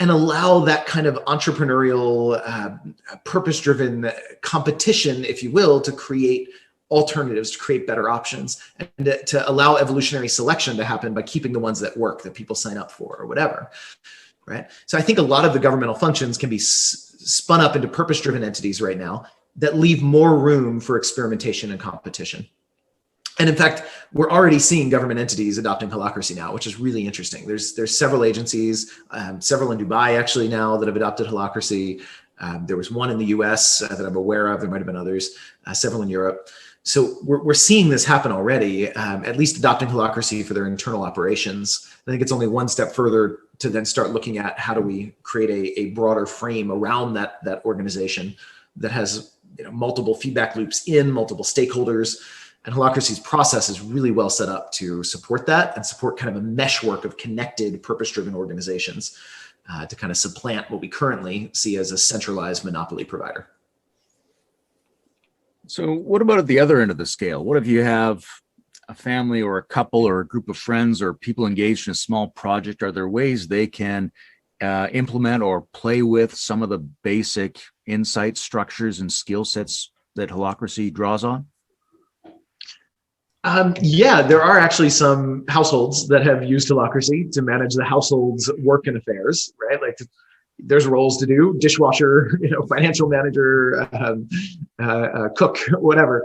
Speaker 2: allow that kind of entrepreneurial, purpose-driven competition, if you will, to create alternatives, to create better options, and to allow evolutionary selection to happen by keeping the ones that work, that people sign up for, or whatever. Right. So I think a lot of the governmental functions can be spun up into purpose-driven entities right now that leave more room for experimentation and competition. And in fact, we're already seeing government entities adopting holacracy now, which is really interesting. There's several agencies, several in Dubai actually now, that have adopted holacracy. There was one in the US that I'm aware of. There might have been others, several in Europe. So we're seeing this happen already, at least adopting holacracy for their internal operations. I think it's only one step further to then start looking at how do we create a broader frame around that organization that has multiple feedback loops in multiple stakeholders. And holacracy's process is really well set up to support that and support kind of a meshwork of connected, purpose-driven organizations to kind of supplant what we currently see as a centralized monopoly provider.
Speaker 1: So what about at the other end of the scale? What if you have a family or a couple or a group of friends or people engaged in a small project? Are there ways they can implement or play with some of the basic insight structures and skill sets that holacracy draws on?
Speaker 2: Yeah, there are actually some households that have used holacracy to manage the household's work and affairs, right? Like there's roles to do: dishwasher, financial manager, cook, whatever.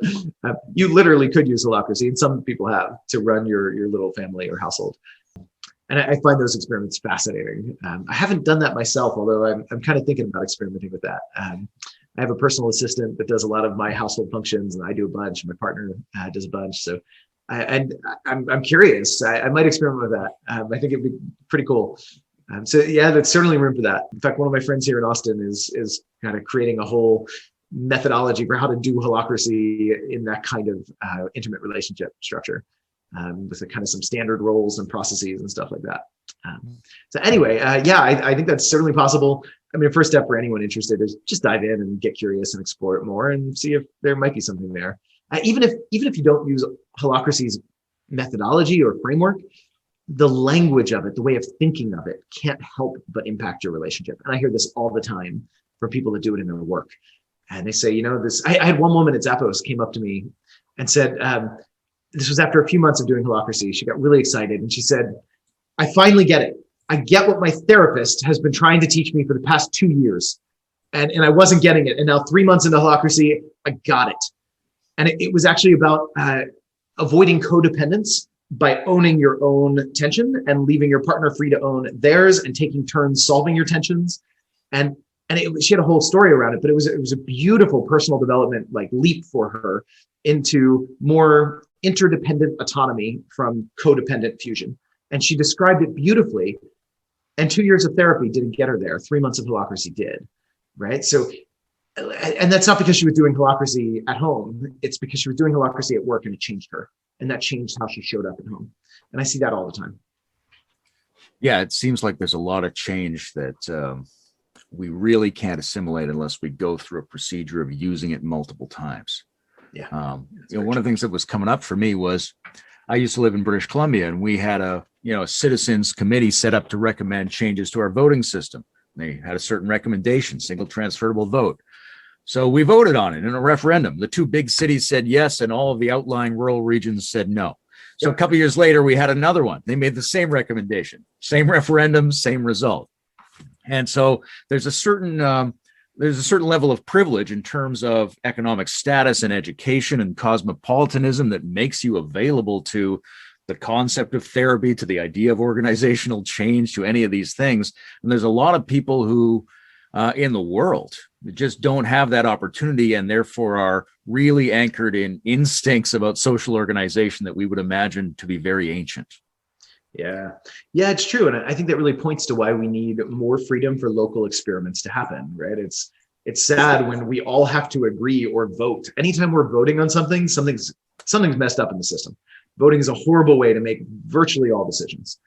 Speaker 2: You literally could use holacracy, and some people have, to run your little family or household. And I find those experiments fascinating. I haven't done that myself, although I'm kind of thinking about experimenting with that. I have a personal assistant that does a lot of my household functions, and I do a bunch. My partner does a bunch. So I'm curious. I might experiment with that. I think it'd be pretty cool. So yeah, there's certainly room for that. In fact, one of my friends here in Austin is kind of creating a whole methodology for how to do holacracy in that kind of intimate relationship structure, with kind of some standard roles and processes and stuff like that. So anyway, yeah, I think that's certainly possible. I mean, first step for anyone interested is just dive in and get curious and explore it more and see if there might be something there. Even if you don't use holacracy's methodology or framework, the language of it, the way of thinking of it, can't help but impact your relationship. And I hear this all the time from people that do it in their work. And they say, you know, this. I had one woman at Zappos came up to me and said, this was after a few months of doing holacracy. She got really excited and she said, I finally get it. I get what my therapist has been trying to teach me for the past 2 years. And I wasn't getting it. And now 3 months into holacracy, I got it. And it was actually about avoiding codependence by owning your own tension and leaving your partner free to own theirs and taking turns solving your tensions. And she had a whole story around it, but it was a beautiful personal development like leap for her into more interdependent autonomy from codependent fusion. And she described it beautifully. And 2 years of therapy didn't get her there. 3 months of holacracy did, right? So, and that's not because she was doing holacracy at home. It's because she was doing holacracy at work and it changed her. And that changed how she showed up at home. And I see that all the time.
Speaker 1: Yeah, it seems like there's a lot of change that we really can't assimilate unless we go through a procedure of using it multiple times.
Speaker 2: Yeah.
Speaker 1: One of the things that was coming up for me was I used to live in British Columbia, and we had a citizens committee set up to recommend changes to our voting system. They had a certain recommendation, single transferable vote. So we voted on it in a referendum. The two big cities said yes, and all of the outlying rural regions said no. So a couple of years later, we had another one. They made the same recommendation, same referendum, same result. And so there's a certain level of privilege in terms of economic status and education and cosmopolitanism that makes you available to the concept of therapy, to the idea of organizational change, to any of these things. And there's a lot of people who in the world just don't have that opportunity and therefore are really anchored in instincts about social organization that we would imagine to be very ancient.
Speaker 2: Yeah, it's true. And I think that really points to why we need more freedom for local experiments to happen, right? It's sad when we all have to agree or vote. Anytime we're voting on something, something's messed up in the system. Voting is a horrible way to make virtually all decisions,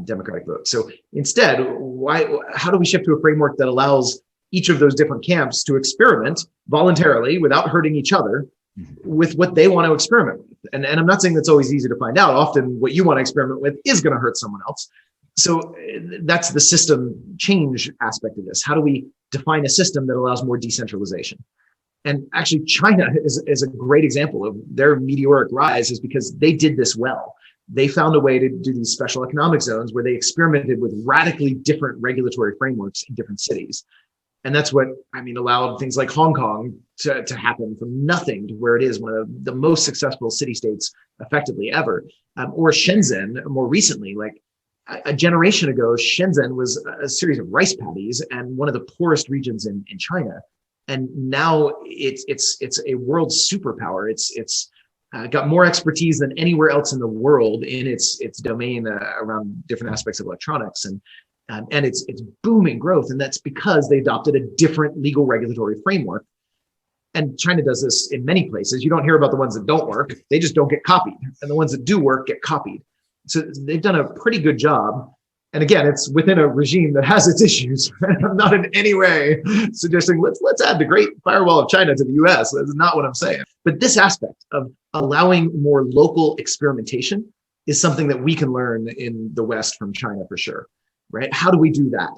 Speaker 2: democratic vote. So instead, how do we shift to a framework that allows each of those different camps to experiment voluntarily without hurting each other with what they want to experiment with? And I'm not saying that's always easy to find out. Often what you want to experiment with is going to hurt someone else. So that's the system change aspect of this. How do we define a system that allows more decentralization? And actually, China is a great example of their meteoric rise, is because they did this well. They found a way to do these special economic zones where they experimented with radically different regulatory frameworks in different cities. And that's what, allowed things like Hong Kong to happen from nothing to where it is, one of the most successful city-states effectively ever. Or Shenzhen, more recently, like a generation ago, Shenzhen was a series of rice paddies and one of the poorest regions in China. And now it's a world superpower. It's got more expertise than anywhere else in the world in its domain around different aspects of electronics. And it's booming growth. And that's because they adopted a different legal regulatory framework. And China does this in many places. You don't hear about the ones that don't work. They just don't get copied. And the ones that do work get copied. So they've done a pretty good job. And again, it's within a regime that has its issues. I'm not in any way suggesting let's add the Great Firewall of China to the US. That's not what I'm saying. But this aspect of allowing more local experimentation is something that we can learn in the West from China for sure. Right? How do we do that?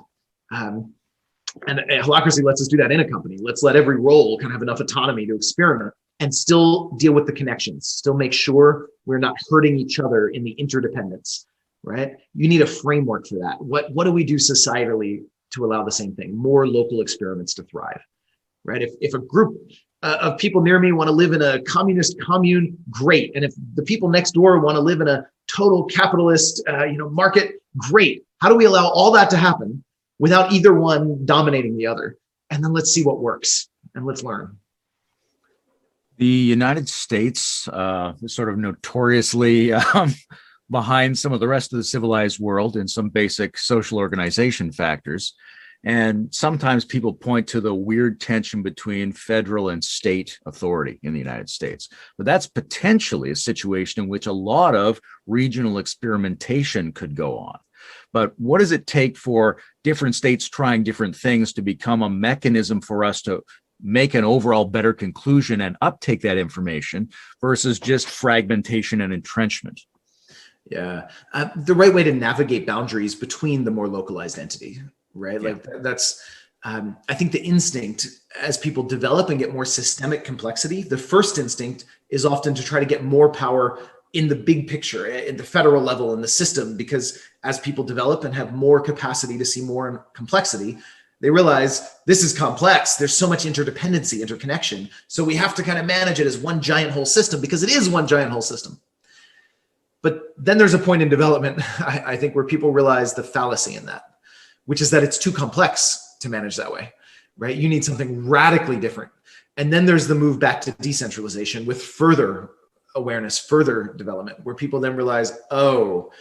Speaker 2: And holacracy lets us do that in a company. Let's let every role kind of have enough autonomy to experiment and still deal with the connections, still make sure we're not hurting each other in the interdependence, right? You need a framework for that. What do we do societally to allow the same thing? More local experiments to thrive, right? If a group
Speaker 3: of people near me want to live in a communist commune, great. And if the people next door want to live in a total capitalist, market, great. How do we allow all that to happen without either one dominating the other? And then let's see what works and let's learn.
Speaker 1: The United States is sort of notoriously behind some of the rest of the civilized world in some basic social organization factors. And sometimes people point to the weird tension between federal and state authority in the United States. But that's potentially a situation in which a lot of regional experimentation could go on. But what does it take for different states trying different things to become a mechanism for us to make an overall better conclusion and uptake that information versus just fragmentation and entrenchment?
Speaker 2: Yeah, the right way to navigate boundaries between the more localized entity, right?
Speaker 1: Yeah.
Speaker 2: Like that's, I think the instinct as people develop and get more systemic complexity, the first instinct is often to try to get more power in the big picture, in the federal level, in the system, because as people develop and have more capacity to see more complexity, they realize this is complex. There's so much interdependency, interconnection. So we have to kind of manage it as one giant whole system because it is one giant whole system. But then there's a point in development, I think, where people realize the fallacy in that, which is that it's too complex to manage that way, right? You need something radically different. And then there's the move back to decentralization with further awareness, further development, where people then realize, oh,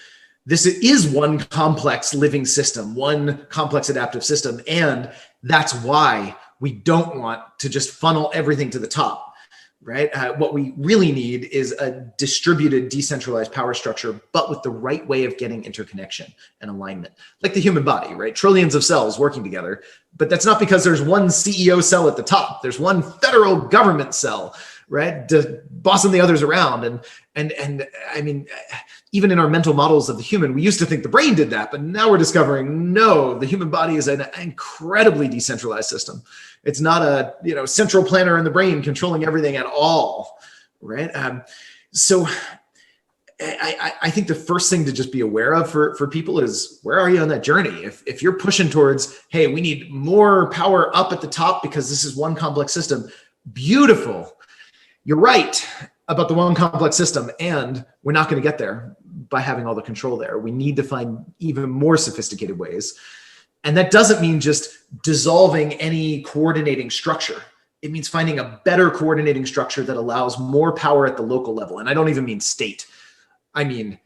Speaker 2: this is one complex living system, one complex adaptive system. And that's why we don't want to just funnel everything to the top, right? What we really need is a distributed, decentralized power structure, but with the right way of getting interconnection and alignment, like the human body, right? Trillions of cells working together, but that's not because there's one CEO cell at the top. There's one federal government cell, right? Bossing the others around. And I mean, even in our mental models of the human, we used to think the brain did that, but now we're discovering, no, the human body is an incredibly decentralized system. It's not a central planner in the brain controlling everything at all, right? So I think the first thing to just be aware of for people is, where are you on that journey? If you're pushing towards, hey, we need more power up at the top because this is one complex system, beautiful. You're right about the one complex system, and we're not going to get there by having all the control there. We need to find even more sophisticated ways. And that doesn't mean just dissolving any coordinating structure. It means finding a better coordinating structure that allows more power at the local level. And I don't even mean state. I mean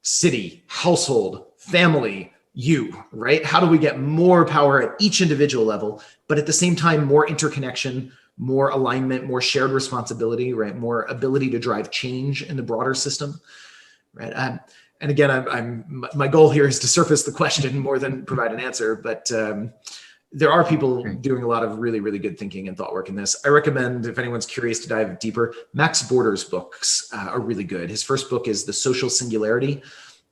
Speaker 2: city, household, family, you, right? How do we get more power at each individual level, but at the same time, more interconnection, more alignment, more shared responsibility, right? More ability to drive change in the broader system, right? And again, my goal here is to surface the question more than provide an answer, but there are people doing a lot of really, really good thinking and thought work in this. I recommend, if anyone's curious to dive deeper, Max Border's books are really good. His first book is The Social Singularity,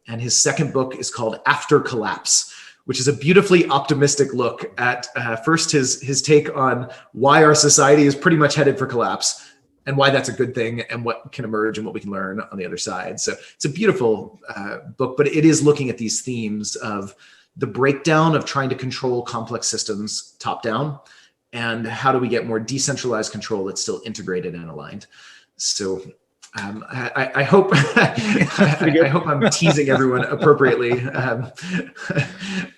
Speaker 2: and his second book is called After Collapse, which is a beautifully optimistic look at first his take on why our society is pretty much headed for collapse and why that's a good thing and what can emerge and what we can learn on the other side. So it's a beautiful book, but it is looking at these themes of the breakdown of trying to control complex systems top down, and how do we get more decentralized control that's still integrated and aligned. So I hope I hope I'm teasing everyone appropriately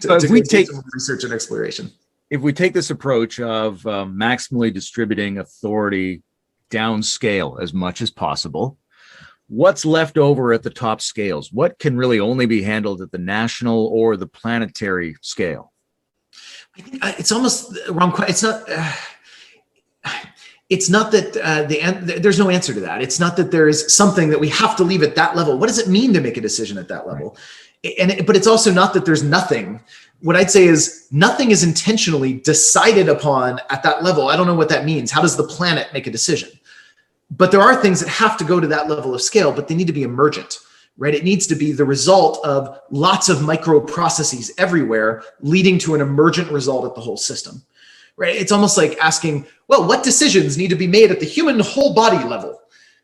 Speaker 2: to take some research and exploration.
Speaker 1: If we take this approach of maximally distributing authority downscale as much as possible, what's left over at the top scales? What can really only be handled at the national or the planetary scale?
Speaker 3: I think it's almost the wrong question. It's not that there's no answer to that. It's not that there is something that we have to leave at that level. What does it mean to make a decision at that level? Right. But it's also not that there's nothing. What I'd say is nothing is intentionally decided upon at that level. I don't know what that means. How does the planet make a decision? But there are things that have to go to that level of scale, but they need to be emergent, right? It needs to be the result of lots of micro processes everywhere, leading to an emergent result at the whole system, right? It's almost like asking, well, what decisions need to be made at the human whole body level?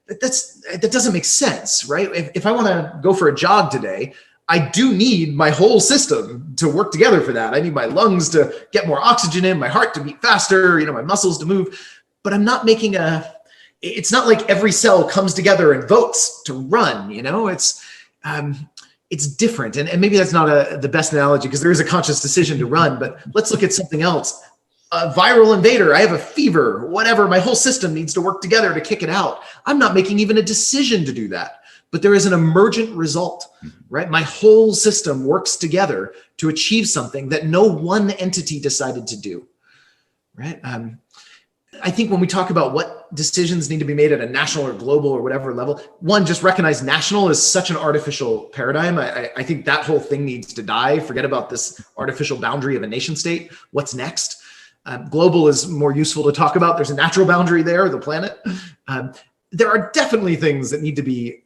Speaker 3: That doesn't make sense, right? If I want to go for a jog today, I do need my whole system to work together for that. I need my lungs to get more oxygen in, my heart to beat faster, my muscles to move. but I'm not making it's not like every cell comes together and votes to run, it's different. And maybe that's not the best analogy because there is a conscious decision to run, but let's look at something else. A viral invader, I have a fever, whatever, my whole system needs to work together to kick it out. I'm not making even a decision to do that, but there is an emergent result, right? My whole system works together to achieve something that no one entity decided to do, right? I think when we talk about what decisions need to be made at a national or global or whatever level, one, just recognize national is such an artificial paradigm. I think that whole thing needs to die. Forget about this artificial boundary of a nation state. What's next? Global is more useful to talk about. There's a natural boundary there, the planet. There are definitely things that need to be,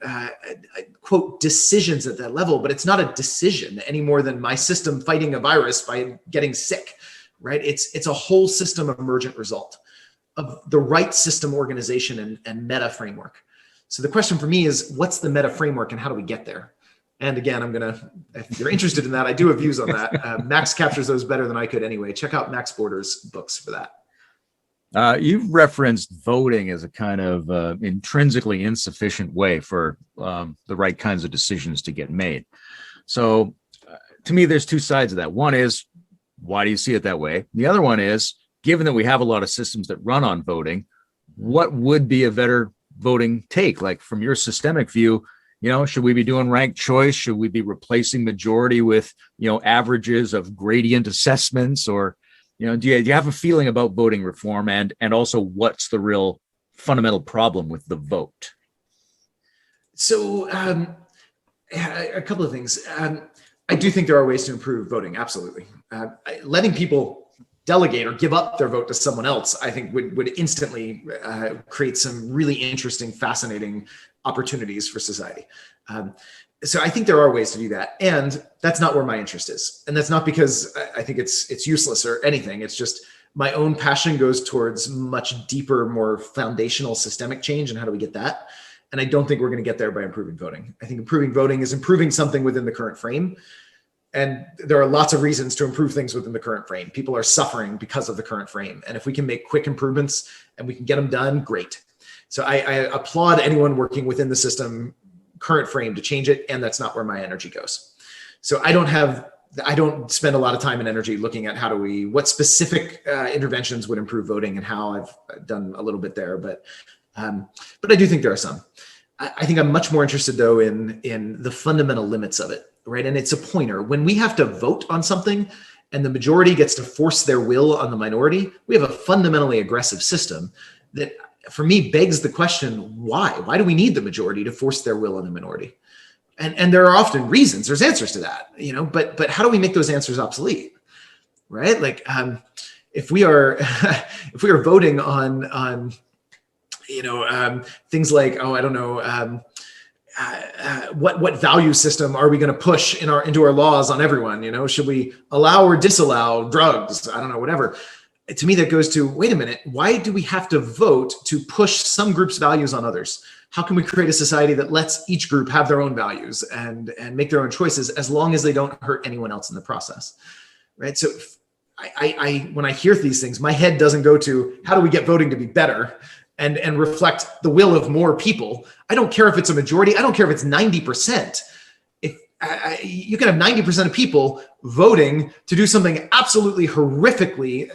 Speaker 3: quote, decisions at that level, but it's not a decision any more than my system fighting a virus by getting sick, right? It's a whole system emergent result of the right system organization and meta framework. So the question for me is, what's the meta framework and how do we get there? And again, if you're interested in that, I do have views on that. Max captures those better than I could anyway. Check out Max Border's books for that.
Speaker 1: You've referenced voting as a kind of intrinsically insufficient way for the right kinds of decisions to get made. So to me, there's two sides of that. One is, why do you see it that way? The other one is, given that we have a lot of systems that run on voting, what would be a better voting take? Like from your systemic view, should we be doing ranked choice? Should we be replacing majority with, averages of gradient assessments? Or, do you have a feeling about voting reform and also what's the real fundamental problem with the vote?
Speaker 3: So a couple of things. I do think there are ways to improve voting. Absolutely. Letting people delegate or give up their vote to someone else, I think would instantly create some really interesting, fascinating opportunities for society. So I think there are ways to do that. And that's not where my interest is. And that's not because I think it's useless or anything. It's just my own passion goes towards much deeper, more foundational systemic change. And how do we get that? And I don't think we're going to get there by improving voting. I think improving voting is improving something within the current frame. And there are lots of reasons to improve things within the current frame. People are suffering because of the current frame. And if we can make quick improvements and we can get them done, great. So I applaud anyone working within the system current frame to change it. And that's not where my energy goes. So I don't spend a lot of time and energy looking at what specific interventions would improve voting and how. I've done a little bit there, but I do think there are some. I think I'm much more interested though in the fundamental limits of it. Right. And it's a pointer. When we have to vote on something and the majority gets to force their will on the minority, we have a fundamentally aggressive system that for me begs the question, why? Why do we need the majority to force their will on the minority? And there are often reasons, there's answers to that, but how do we make those answers obsolete? Right. Like if we are voting on things like, what value system are we going to push into our laws on everyone? Should we allow or disallow drugs? I don't know, whatever. To me, that goes to, wait a minute, why do we have to vote to push some groups' values on others? How can we create a society that lets each group have their own values and make their own choices as long as they don't hurt anyone else in the process? Right. So when I hear these things, my head doesn't go to how do we get voting to be better and reflect the will of more people. I don't care if it's a majority. I don't care if it's 90%. If you can have 90% of people voting to do something absolutely horrifically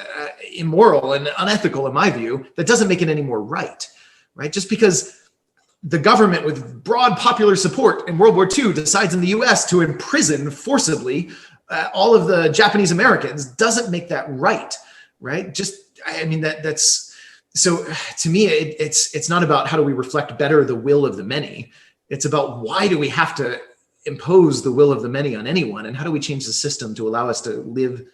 Speaker 3: immoral and unethical, in my view, that doesn't make it any more right? Just because the government with broad popular support in World War II decides in the US to imprison forcibly all of the Japanese Americans doesn't make that right? That's... So to me, it's not about how do we reflect better the will of the many. It's about why do we have to impose the will of the many on anyone? And how do we change the system to allow us to live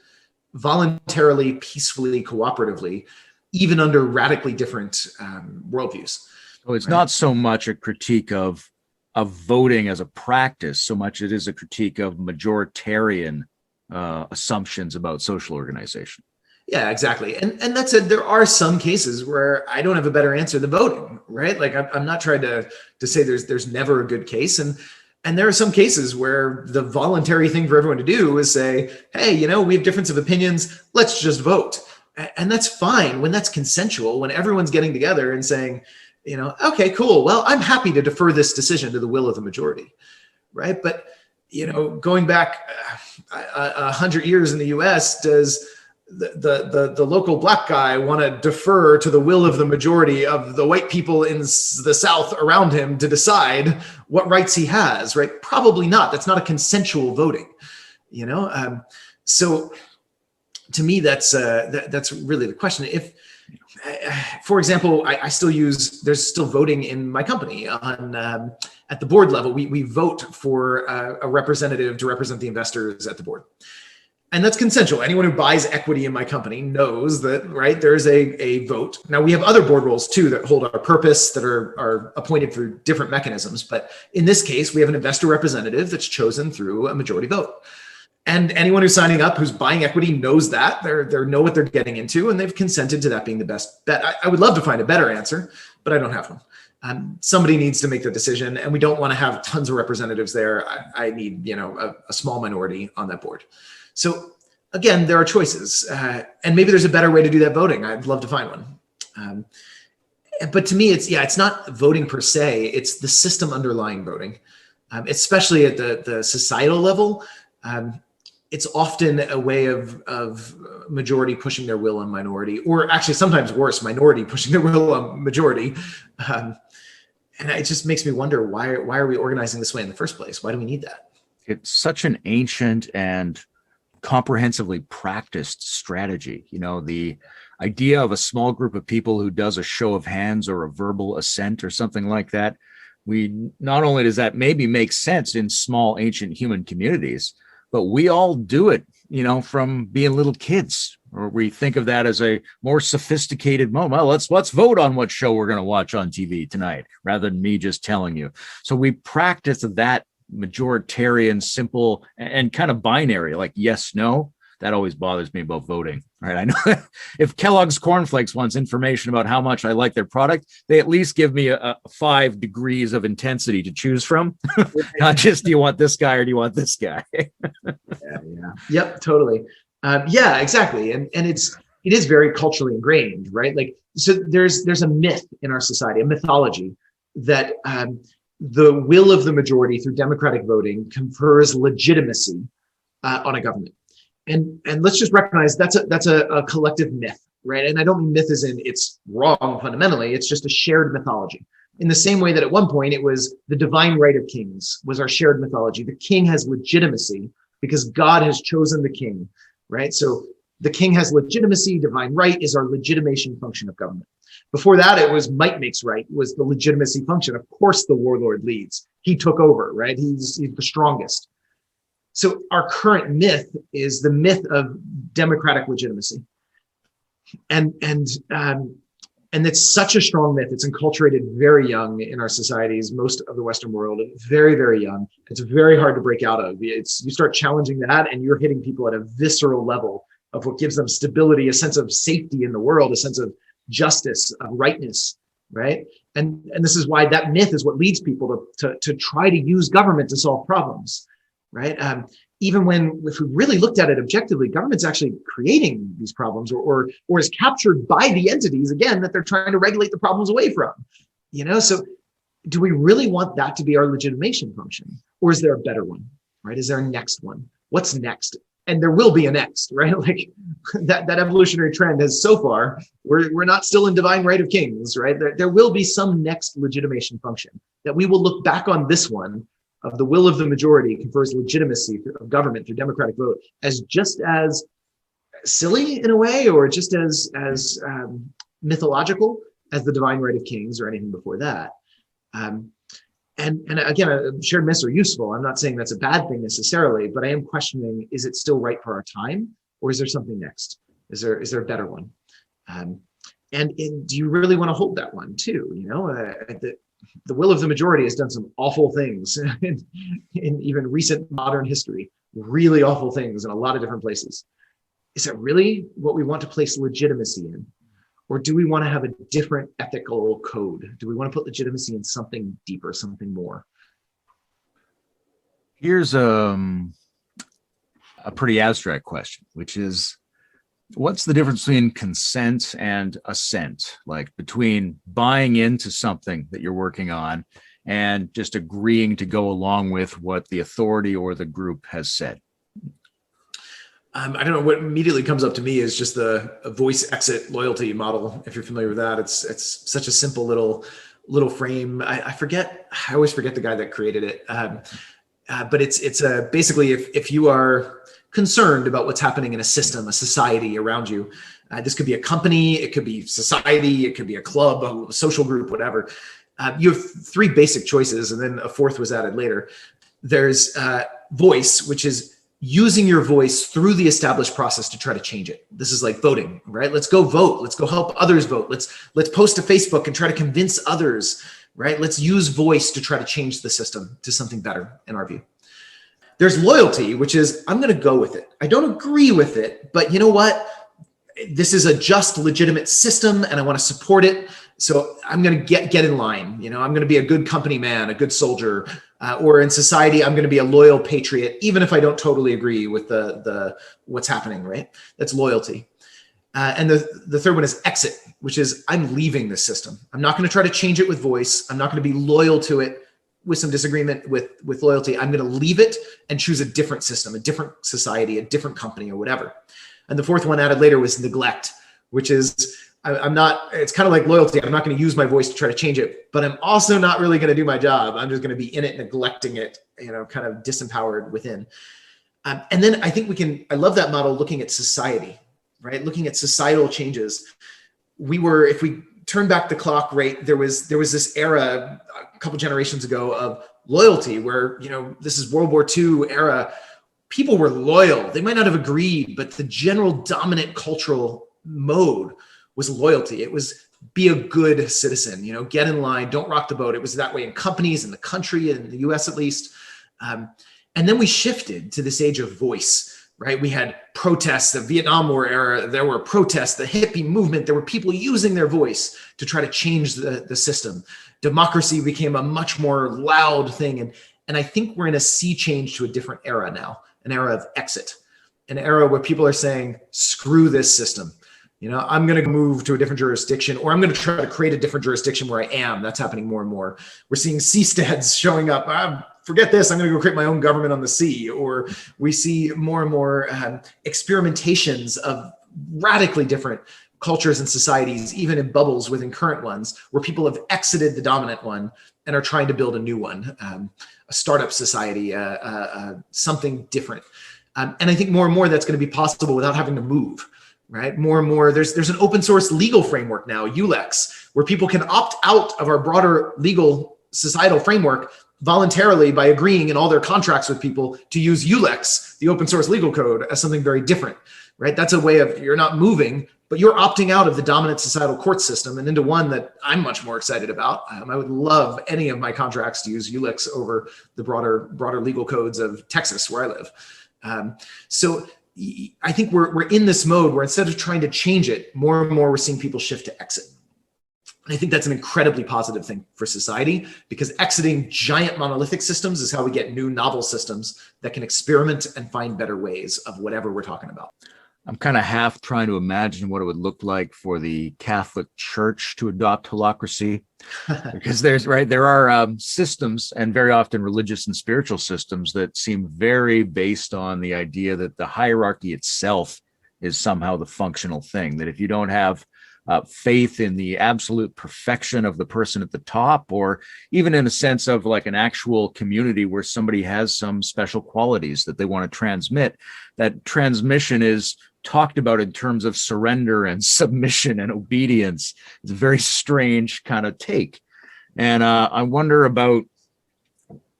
Speaker 3: voluntarily, peacefully, cooperatively, even under radically different worldviews?
Speaker 1: So it's not so much a critique of voting as a practice, so much it is a critique of majoritarian assumptions about social organization.
Speaker 3: Yeah, exactly. And that said, there are some cases where I don't have a better answer than voting, right? Like I'm not trying to say there's never a good case. And there are some cases where the voluntary thing for everyone to do is say, hey, we have difference of opinions. Let's just vote. And that's fine when that's consensual, when everyone's getting together and saying, okay, cool. Well, I'm happy to defer this decision to the will of the majority, right? But, going back 100 years in the US, does the local black guy want to defer to the will of the majority of the white people in the South around him to decide what rights he has, right? Probably not. That's not a consensual voting, So to me, that's really the question. If, for example, I still there's still voting in my company at the board level. We vote for a representative to represent the investors at the board. And that's consensual. Anyone who buys equity in my company knows that, right, there's a vote. Now, we have other board roles too that hold our purpose, that are appointed through different mechanisms. But in this case, we have an investor representative that's chosen through a majority vote. And anyone who's signing up, who's buying equity, knows that. They know what they're getting into, and they've consented to that being the best bet. I would love to find a better answer, but I don't have one. Somebody needs to make the decision, and we don't want to have tons of representatives there. I need, a small minority on that board. So again, there are choices, and maybe there's a better way to do that voting. I'd love to find one. But to me, it's not voting per se. It's the system underlying voting, especially at the societal level. It's often a way of majority pushing their will on minority, or actually sometimes worse, minority pushing their will on majority. And it just makes me wonder, why are we organizing this way in the first place? Why do we need that?
Speaker 1: It's such an ancient and comprehensively practiced strategy. The idea of a small group of people who does a show of hands or a verbal assent or something like that. Not only does that maybe make sense in small ancient human communities, but we all do it, from being little kids, or we think of that as a more sophisticated moment. Well, let's vote on what show we're going to watch on TV tonight, rather than me just telling you. So we practice that majoritarian, simple, and kind of binary, like yes, no. That always bothers me about voting, right? I know if Kellogg's Cornflakes wants information about how much I like their product, they at least give me a 5 degrees of intensity to choose from. Not just, do you want this guy or do you want this guy?
Speaker 3: Yeah. Yep, totally. Yeah, exactly. And it is very culturally ingrained, right? Like, so there's a myth in our society, a mythology that the will of the majority through democratic voting confers legitimacy on a government. And let's just recognize that's a collective myth, right? And I don't mean myth as in it's wrong fundamentally. It's just a shared mythology. In the same way that at one point it was the divine right of kings was our shared mythology. The king has legitimacy because God has chosen the king, right? So the king has legitimacy. Divine right is our legitimation function of government. Before that, it was might makes right was the legitimacy function. Of course, the warlord leads. He took over, right? He's the strongest. So our current myth is the myth of democratic legitimacy. And it's such a strong myth. It's enculturated very young in our societies, most of the Western world, very, very young. It's very hard to break out of. You start challenging that and you're hitting people at a visceral level of what gives them stability, a sense of safety in the world, a sense of justice, of rightness, right? And this is why that myth is what leads people to try to use government to solve problems. Right. Even when, if we really looked at it objectively, government's actually creating these problems or is captured by the entities, again, that they're trying to regulate the problems away from, so do we really want that to be our legitimation function? Or is there a better one, right? Is there a next one? What's next? And there will be a next, right? Like that evolutionary trend has so far, we're not still in divine right of kings, right? There will be some next legitimation function that we will look back on this one of the will of the majority confers legitimacy of government through democratic vote as just as silly in a way, or just as mythological as the divine right of kings or anything before that. And again, shared myths are useful. I'm not saying that's a bad thing necessarily, but I am questioning, is it still right for our time, or is there something next? Is there a better one? And do you really want to hold that one too? The will of the majority has done some awful things in even recent modern history, really awful things in a lot of different places. Is that really what we want to place legitimacy in? Or do we want to have a different ethical code? Do we want to put legitimacy in something deeper, something more?
Speaker 1: Here's a pretty abstract question, which is, What's the difference between consent and assent? Like between buying into something that you're working on and just agreeing to go along with what the authority or the group has said?
Speaker 3: I don't know, what immediately comes up to me is just the voice exit loyalty model. If you're familiar with that, it's such a simple little frame. I always forget the guy that created it. But it's basically if you are concerned about what's happening in a system, a society around you, this could be a company, it could be society, it could be a club, a social group, whatever. You have three basic choices, and then a fourth was added later. There's voice, which is using your voice through the established process to try to change it. This is like voting, right? Let's go vote. Let's go help others vote. Let's post to Facebook and try to convince others, right? Let's use voice to try to change the system to something better, in our view. There's loyalty, which is I'm going to go with it. I don't agree with it, but you know what? This is a just, legitimate system, and I want to support it. So I'm going to get in line. You know, I'm going to be a good company man, a good soldier, or in society, I'm going to be a loyal patriot, even if I don't totally agree with the what's happening. Right? That's loyalty. And the third one is exit, which is I'm leaving this system. I'm not going to try to change it with voice. I'm not going to be loyal to it with some disagreement with loyalty. I'm going to leave it and choose a different system, a different society, a different company, or whatever. And the fourth one added later was neglect, which is it's kind of like loyalty. I'm not going to use my voice to try to change it, but I'm also not really going to do my job. I'm just going to be in it, neglecting it, kind of disempowered within. And then I think I love that model looking at society, right? Looking at societal changes. If we turn back the clock, right, there was this era a couple generations ago of loyalty where, this is World War II era. People were loyal. They might not have agreed, but the general dominant cultural mode was loyalty. It was be a good citizen, get in line, don't rock the boat. It was that way in companies, in the country, in the US at least. And then we shifted to this age of voice, right? We had protests, the Vietnam War era, there were protests, the hippie movement, there were people using their voice to try to change the system. Democracy became a much more loud thing. And I think we're in a sea change to a different era now, an era of exit, an era where people are saying, screw this system. I'm going to move to a different jurisdiction, or I'm going to try to create a different jurisdiction where I am. That's happening more and more. We're seeing seasteads showing up. Forget this. I'm going to go create my own government on the sea. Or we see more and more experimentations of radically different cultures and societies, even in bubbles within current ones, where people have exited the dominant one and are trying to build a new one, a startup society, something different. And I think more and more that's going to be possible without having to move. Right? More and more, there's an open source legal framework now, ULEX, where people can opt out of our broader legal societal framework voluntarily by agreeing in all their contracts with people to use ULEX, the open source legal code, as something very different, right? That's a way of, you're not moving, but you're opting out of the dominant societal court system and into one that I'm much more excited about. I would love any of my contracts to use ULEX over the broader legal codes of Texas, where I live. So I think we're in this mode where instead of trying to change it, more and more we're seeing people shift to exit. And I think that's an incredibly positive thing for society, because exiting giant monolithic systems is how we get new novel systems that can experiment and find better ways of whatever we're talking about.
Speaker 1: I'm kind of half trying to imagine what it would look like for the Catholic Church to adopt holacracy, because there are systems, and very often religious and spiritual systems, that seem very based on the idea that the hierarchy itself is somehow the functional thing, that if you don't have faith in the absolute perfection of the person at the top, or even in a sense of like an actual community where somebody has some special qualities that they want to transmit, that transmission is talked about in terms of surrender and submission and obedience. It's a very strange kind of take. And I wonder about,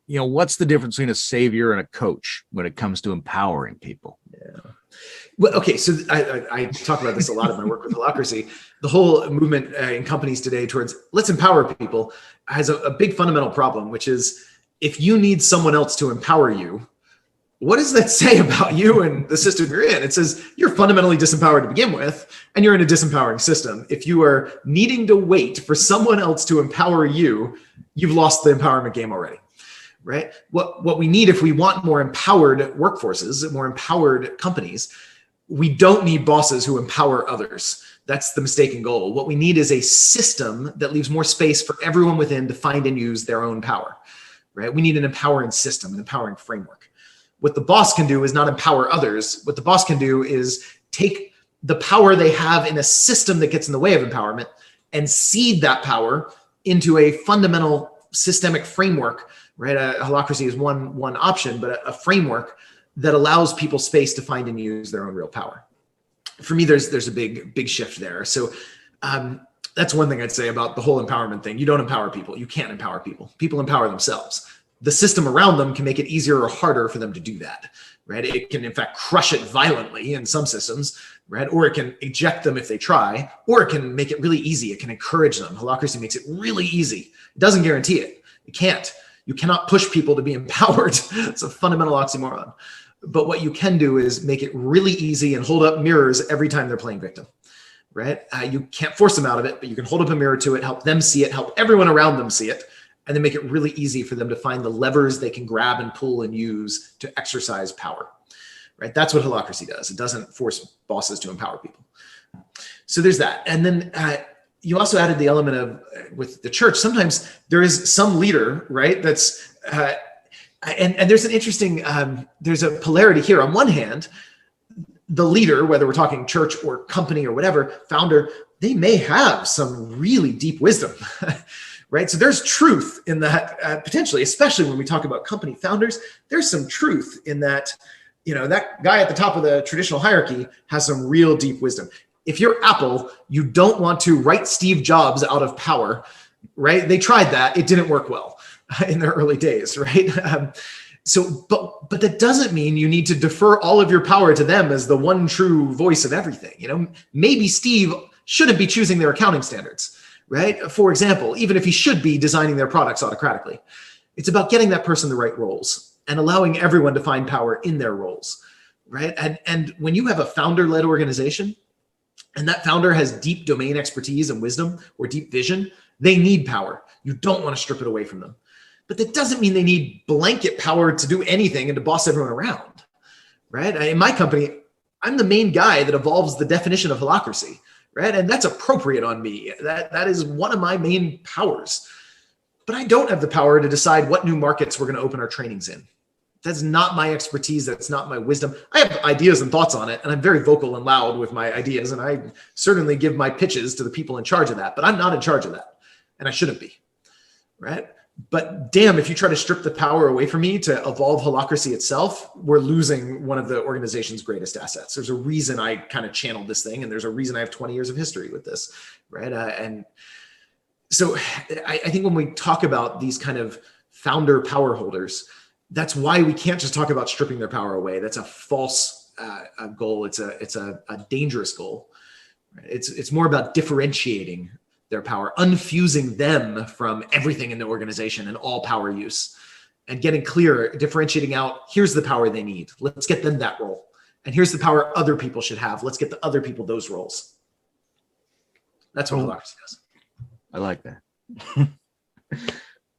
Speaker 1: what's the difference between a savior and a coach when it comes to empowering people?
Speaker 3: Yeah. Well, okay, so I talk about this a lot in my work with Holacracy. The whole movement in companies today towards let's empower people has a big fundamental problem, which is if you need someone else to empower you, what does that say about you and the system you're in? It says you're fundamentally disempowered to begin with, and you're in a disempowering system. If you are needing to wait for someone else to empower you, you've lost the empowerment game already. Right? What we need, if we want more empowered workforces, more empowered companies, we don't need bosses who empower others. That's the mistaken goal. What we need is a system that leaves more space for everyone within to find and use their own power, right? We need an empowering system, an empowering framework. What the boss can do is not empower others. What the boss can do is take the power they have in a system that gets in the way of empowerment and seed that power into a fundamental systemic framework, right? Holacracy is one option, but a framework that allows people space to find and use their own real power. For me, there's a big shift there. So that's one thing I'd say about the whole empowerment thing. You don't empower people. You can't empower people. People empower themselves. The system around them can make it easier or harder for them to do that, right? It can, in fact, crush it violently in some systems, right? Or it can eject them if they try, or it can make it really easy. It can encourage them. Holacracy makes it really easy. It doesn't guarantee it. It can't. You cannot push people to be empowered. It's a fundamental oxymoron. But what you can do is make it really easy and hold up mirrors every time they're playing victim, right? You can't force them out of it, but you can hold up a mirror to it, help them see it, help everyone around them see it, and then make it really easy for them to find the levers they can grab and pull and use to exercise power, right? That's what Holacracy does. It doesn't force bosses to empower people. So there's that. And then you also added the element of, with the church, sometimes there is some leader, right? That's, and there's an interesting, there's a polarity here. On one hand, the leader, whether we're talking church or company or whatever, founder, they may have some really deep wisdom, right? So there's truth in that, potentially, especially when we talk about company founders, there's some truth in that, you know, that guy at the top of the traditional hierarchy has some real deep wisdom. If you're Apple, you don't want to write Steve Jobs out of power, right? They tried that. It didn't work well in their early days, right? But that doesn't mean you need to defer all of your power to them as the one true voice of everything. You know, maybe Steve shouldn't be choosing their accounting standards, right? For example, even if he should be designing their products autocratically. It's about getting that person the right roles and allowing everyone to find power in their roles, right? And when you have a founder-led organization, and that founder has deep domain expertise and wisdom or deep vision, they need power. You don't want to strip it away from them. But that doesn't mean they need blanket power to do anything and to boss everyone around, right? In my company, I'm the main guy that evolves the definition of holacracy, right? And that's appropriate on me. That is one of my main powers. But I don't have the power to decide what new markets we're going to open our trainings in. That's not my expertise. That's not my wisdom. I have ideas and thoughts on it, and I'm very vocal and loud with my ideas, and I certainly give my pitches to the people in charge of that, but I'm not in charge of that, and I shouldn't be, right? But damn, if you try to strip the power away from me to evolve holacracy itself, we're losing one of the organization's greatest assets. There's a reason I kind of channeled this thing, and there's a reason I have 20 years of history with this, right? And so I think when we talk about these kind of founder power holders, that's why we can't just talk about stripping their power away. That's a false goal. It's a dangerous goal. It's more about differentiating their power, unfusing them from everything in the organization and all power use, and getting clear, differentiating out, here's the power they need. Let's get them that role. And here's the power other people should have. Let's get the other people those roles. That's what holacracy does.
Speaker 1: I like that.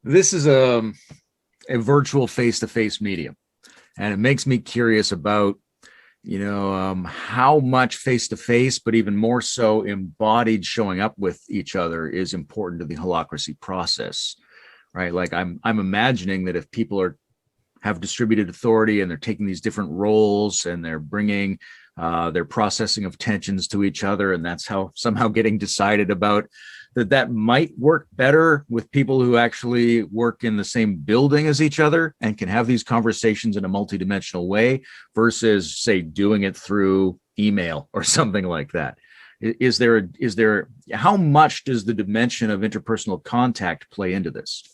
Speaker 1: This is a virtual face-to-face medium, and it makes me curious about, you know, how much face-to-face, but even more so embodied showing up with each other is important to the holacracy process, right? Like I'm imagining that if people have distributed authority and they're taking these different roles and they're bringing their processing of tensions to each other, and that's how somehow getting decided about that might work better with people who actually work in the same building as each other and can have these conversations in a multidimensional way versus, say, doing it through email or something like that. Is there how much does the dimension of interpersonal contact play into this?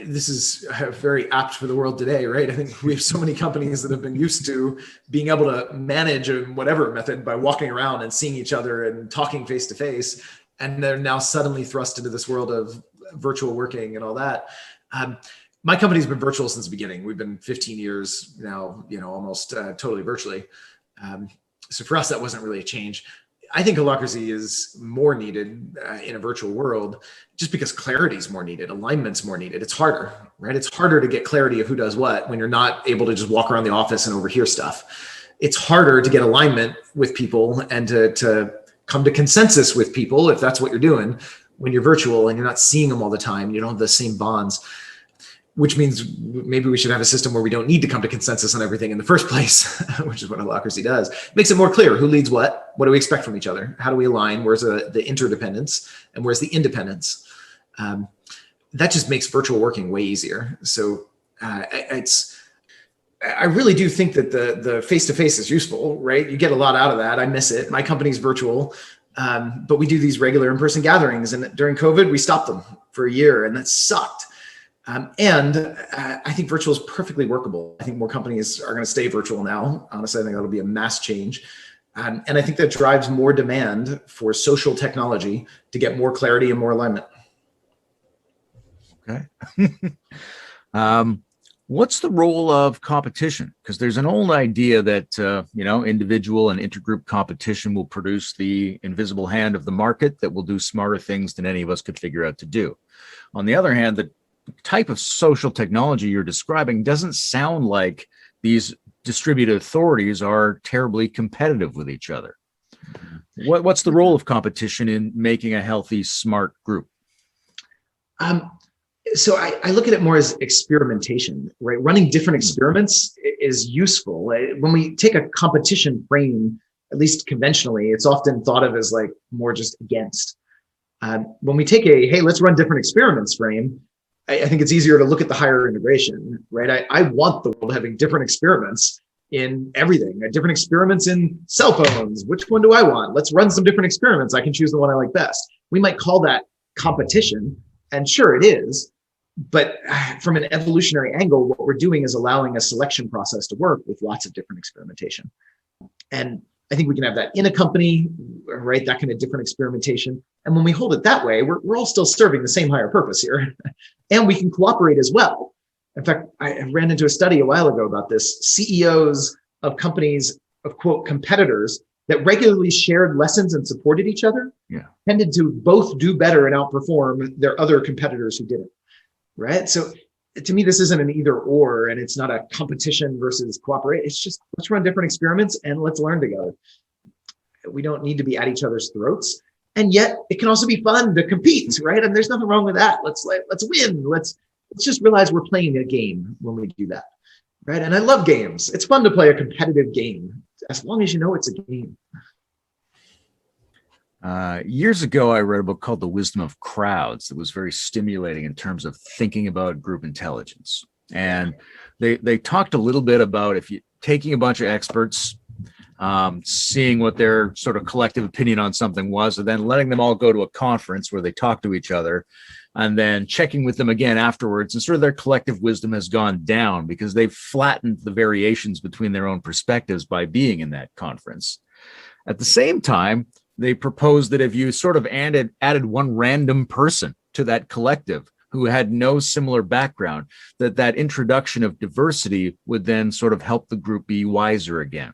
Speaker 3: This is very apt for the world today, right? I think we have so many companies that have been used to being able to manage in whatever method by walking around and seeing each other and talking face to face. And they're now suddenly thrust into this world of virtual working and all that. My company's been virtual since the beginning. We've been 15 years now, you know, almost totally virtually. So for us, that wasn't really a change. I think holacracy is more needed in a virtual world just because clarity is more needed, alignment's more needed. It's harder, right? It's harder to get clarity of who does what when you're not able to just walk around the office and overhear stuff. it's harder to get alignment with people and to come to consensus with people, if that's what you're doing, when you're virtual and you're not seeing them all the time, you don't have the same bonds, which means maybe we should have a system where we don't need to come to consensus on everything in the first place, which is what Holacracy does. Makes it more clear who leads what do we expect from each other? How do we align? Where's the interdependence and where's the independence? That just makes virtual working way easier. So I really do think that the face-to-face is useful, right? You get a lot out of that. I miss it. My company's virtual, but we do these regular in-person gatherings. And during COVID, we stopped them for a year, and that sucked. And I think virtual is perfectly workable. I think more companies are going to stay virtual now. Honestly, I think that'll be a mass change. And I think that drives more demand for social technology to get more clarity and more alignment.
Speaker 1: Okay. What's the role of competition? Because there's an old idea that, individual and intergroup competition will produce the invisible hand of the market that will do smarter things than any of us could figure out to do. On the other hand, the type of social technology you're describing doesn't sound like these distributed authorities are terribly competitive with each other. What's the role of competition in making a healthy, smart group?
Speaker 3: So I look at it more as experimentation, right? Running different experiments is useful. When we take a competition frame, at least conventionally, it's often thought of as like more just against. When we take hey, let's run different experiments frame, I think it's easier to look at the higher integration, right? I want the world having different experiments in everything, different experiments in cell phones. Which one do I want? Let's run some different experiments. I can choose the one I like best. We might call that competition. And sure, it is. But from an evolutionary angle, what we're doing is allowing a selection process to work with lots of different experimentation. And I think we can have that in a company, right? That kind of different experimentation. And when we hold it that way, we're all still serving the same higher purpose here. And we can cooperate as well. In fact, I ran into a study a while ago about this. CEOs of companies, of quote, competitors that regularly shared lessons and supported each other tended to both do better and outperform their other competitors who didn't. Right. So to me, this isn't an either or, and it's not a competition versus cooperate. It's just let's run different experiments and let's learn together. We don't need to be at each other's throats. And yet it can also be fun to compete. Right. And there's nothing wrong with that. Let's win. Let's just realize we're playing a game when we do that. Right. And I love games. It's fun to play a competitive game as long as you know it's a game.
Speaker 1: Years ago, I read a book called The Wisdom of Crowds that was very stimulating in terms of thinking about group intelligence. And they talked a little bit about if you taking a bunch of experts, seeing what their sort of collective opinion on something was, and then letting them all go to a conference where they talk to each other, and then checking with them again afterwards, and sort of their collective wisdom has gone down because they've flattened the variations between their own perspectives by being in that conference. At the same time, they proposed that if you sort of added one random person to that collective who had no similar background, that introduction of diversity would then sort of help the group be wiser again.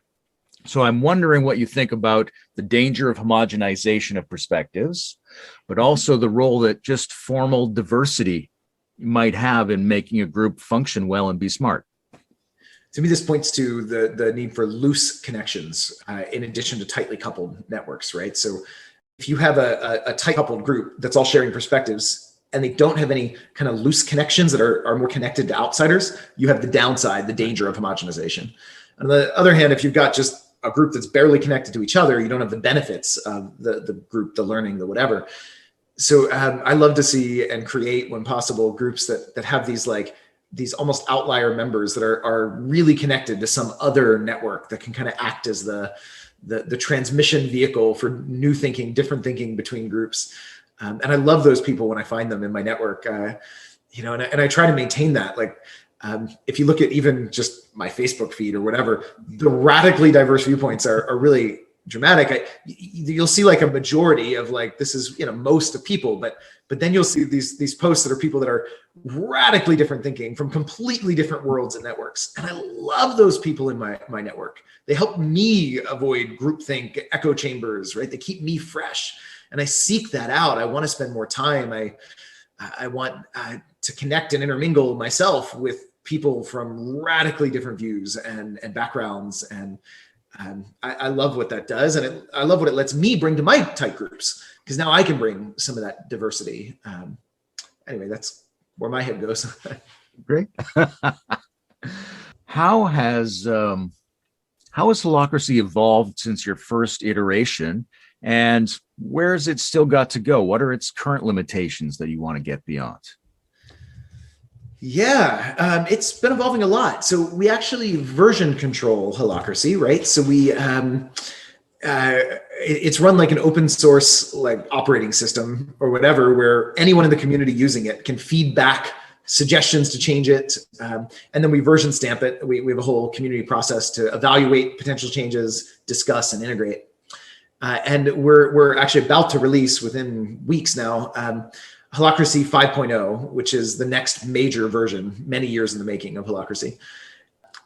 Speaker 1: So I'm wondering what you think about the danger of homogenization of perspectives, but also the role that just formal diversity might have in making a group function well and be smart.
Speaker 2: To me, this points to the need for loose connections in addition to tightly coupled networks, right? So if you have a tight coupled group that's all sharing perspectives and they don't have any kind of loose connections that are more connected to outsiders, you have the downside, the danger of homogenization. On the other hand, if you've got just a group that's barely connected to each other, you don't have the benefits of the group, the learning, the whatever. So I love to see and create, when possible, groups that have these almost outlier members that are really connected to some other network that can kind of act as the transmission vehicle for new thinking, different thinking between groups. And I love those people when I find them in my network, and I try to maintain that. Like, if you look at even just my Facebook feed or whatever, the radically diverse viewpoints are really dramatic. You'll see like a majority of like, this is, most of people, but then you'll see these posts that are people that are radically different thinking from completely different worlds and networks. And I love those people in my network. They help me avoid groupthink, echo chambers, right? They keep me fresh. And I seek that out. I want to spend more time. I want to connect and intermingle myself with people from radically different views and backgrounds. And
Speaker 3: I love what that does, and I love what it lets me bring to my tight groups, because now I can bring some of that diversity. Anyway, that's where my head goes.
Speaker 1: Great. How has Holacracy evolved since your first iteration, and where has it still got to go? What are its current limitations that you want to get beyond?
Speaker 3: Yeah, it's been evolving a lot. So we actually version control Holacracy, right? So it's run like an open source like operating system or whatever, where anyone in the community using it can feed back suggestions to change it, and then we version stamp it. We have a whole community process to evaluate potential changes, discuss, and integrate. And we're actually about to release within weeks now Holacracy 5.0, which is the next major version, many years in the making of Holacracy.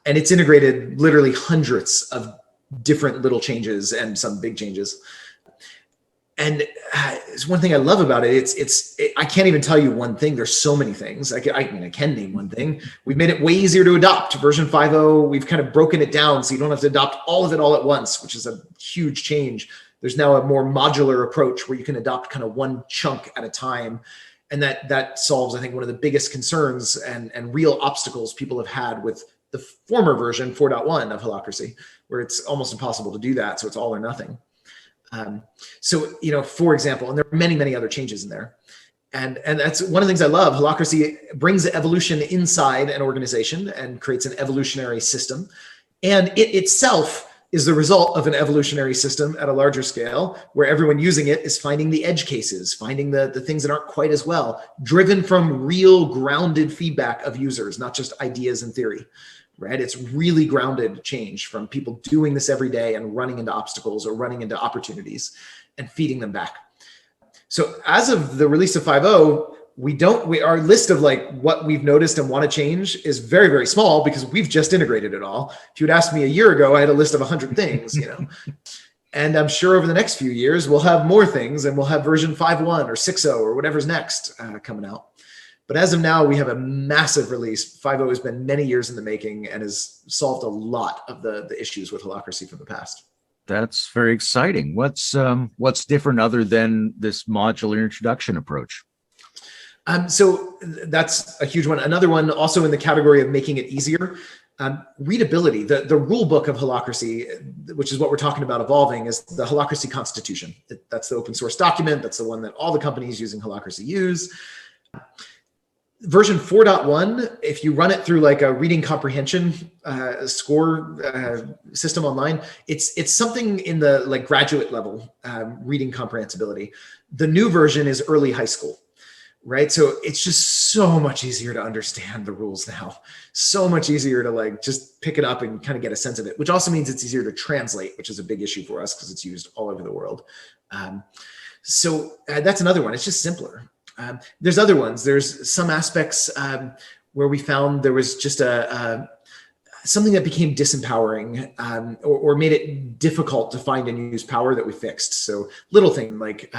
Speaker 3: And it's integrated literally hundreds of different little changes and some big changes. And it's one thing I love about it. I can't even tell you one thing. There's so many things. I can name one thing. We've made it way easier to adopt. Version 5.0, we've kind of broken it down so you don't have to adopt all of it all at once, which is a huge change. There's now a more modular approach where you can adopt kind of one chunk at a time. And that solves, I think, one of the biggest concerns and real obstacles people have had with the former version 4.1 of Holacracy, where it's almost impossible to do that. So it's all or nothing. So, for example, and there are many, many other changes in there. And that's one of the things I love. Holacracy brings evolution inside an organization and creates an evolutionary system. And it itself is the result of an evolutionary system at a larger scale, where everyone using it is finding the edge cases, finding the things that aren't quite as well, driven from real grounded feedback of users, not just ideas and theory, right? It's really grounded change from people doing this every day and running into obstacles or running into opportunities and feeding them back. So as of the release of 5.0, our list of like what we've noticed and want to change is very, very small because we've just integrated it all. If you'd asked me a year ago, I had a list of 100 things, and I'm sure over the next few years, we'll have more things and we'll have version 5.1 or 6.0 or whatever's next coming out. But as of now, we have a massive release. 5.0 has been many years in the making and has solved a lot of the issues with Holacracy from the past.
Speaker 1: That's very exciting. What's different other than this modular introduction approach?
Speaker 3: So that's a huge one. Another one also in the category of making it easier, readability. The rule book of Holacracy, which is what we're talking about evolving, is the Holacracy Constitution. That's the open source document. That's the one that all the companies using Holacracy use. Version 4.1, if you run it through like a reading comprehension score system online, it's something in the like graduate level reading comprehensibility. The new version is early high school. Right. So it's just so much easier to understand the rules now, so much easier to like just pick it up and kind of get a sense of it, which also means it's easier to translate, which is a big issue for us because it's used all over the world. So that's another one. It's just simpler. There's other ones. There's some aspects where we found there was just something that became disempowering or made it difficult to find and use power that we fixed. So little thing like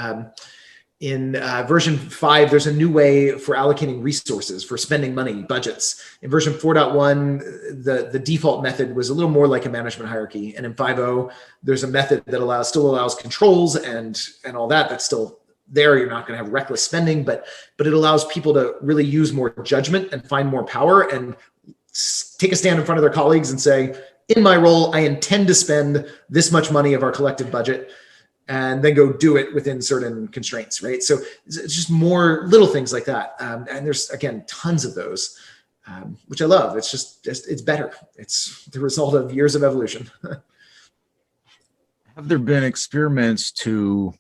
Speaker 3: in version 5, there's a new way for allocating resources, for spending money, budgets. In version 4.1, the default method was a little more like a management hierarchy. And in 5.0, there's a method that still allows controls and all that. That's still there. You're not going to have reckless spending, but it allows people to really use more judgment and find more power and take a stand in front of their colleagues and say, in my role, I intend to spend this much money of our collective budget, and then go do it within certain constraints, right? So it's just more little things like that. And there's, again, tons of those, which I love. It's just it's better. It's the result of years of evolution.
Speaker 1: Have there been experiments to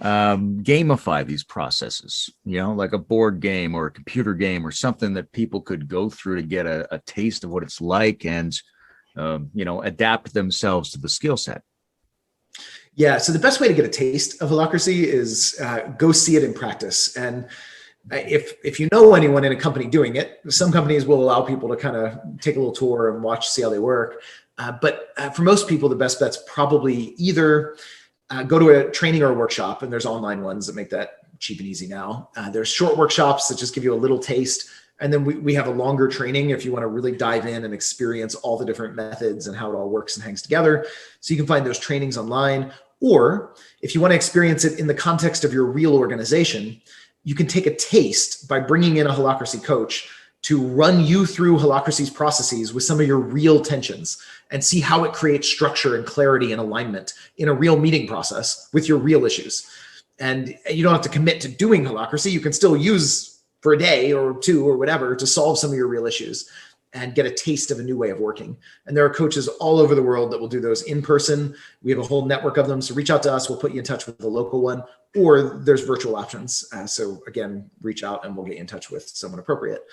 Speaker 1: gamify these processes, like a board game or a computer game or something that people could go through to get a taste of what it's like and, adapt themselves to the skill set?
Speaker 3: Yeah, so the best way to get a taste of Holacracy is go see it in practice. And if you know anyone in a company doing it, some companies will allow people to kind of take a little tour and see how they work. But for most people, the best bet's probably either go to a training or a workshop, and there's online ones that make that cheap and easy now. There's short workshops that just give you a little taste, And then we have a longer training if you want to really dive in and experience all the different methods and how it all works and hangs together. So you can find those trainings online. Or if you want to experience it in the context of your real organization, you can take a taste by bringing in a Holacracy coach to run you through Holacracy's processes with some of your real tensions and see how it creates structure and clarity and alignment in a real meeting process with your real issues. And you don't have to commit to doing Holacracy. You can still use for a day or two or whatever to solve some of your real issues and get a taste of a new way of working. And there are coaches all over the world that will do those in person. We have a whole network of them. So reach out to us. We'll put you in touch with the local one, or there's virtual options. So again, reach out and we'll get you in touch with someone appropriate.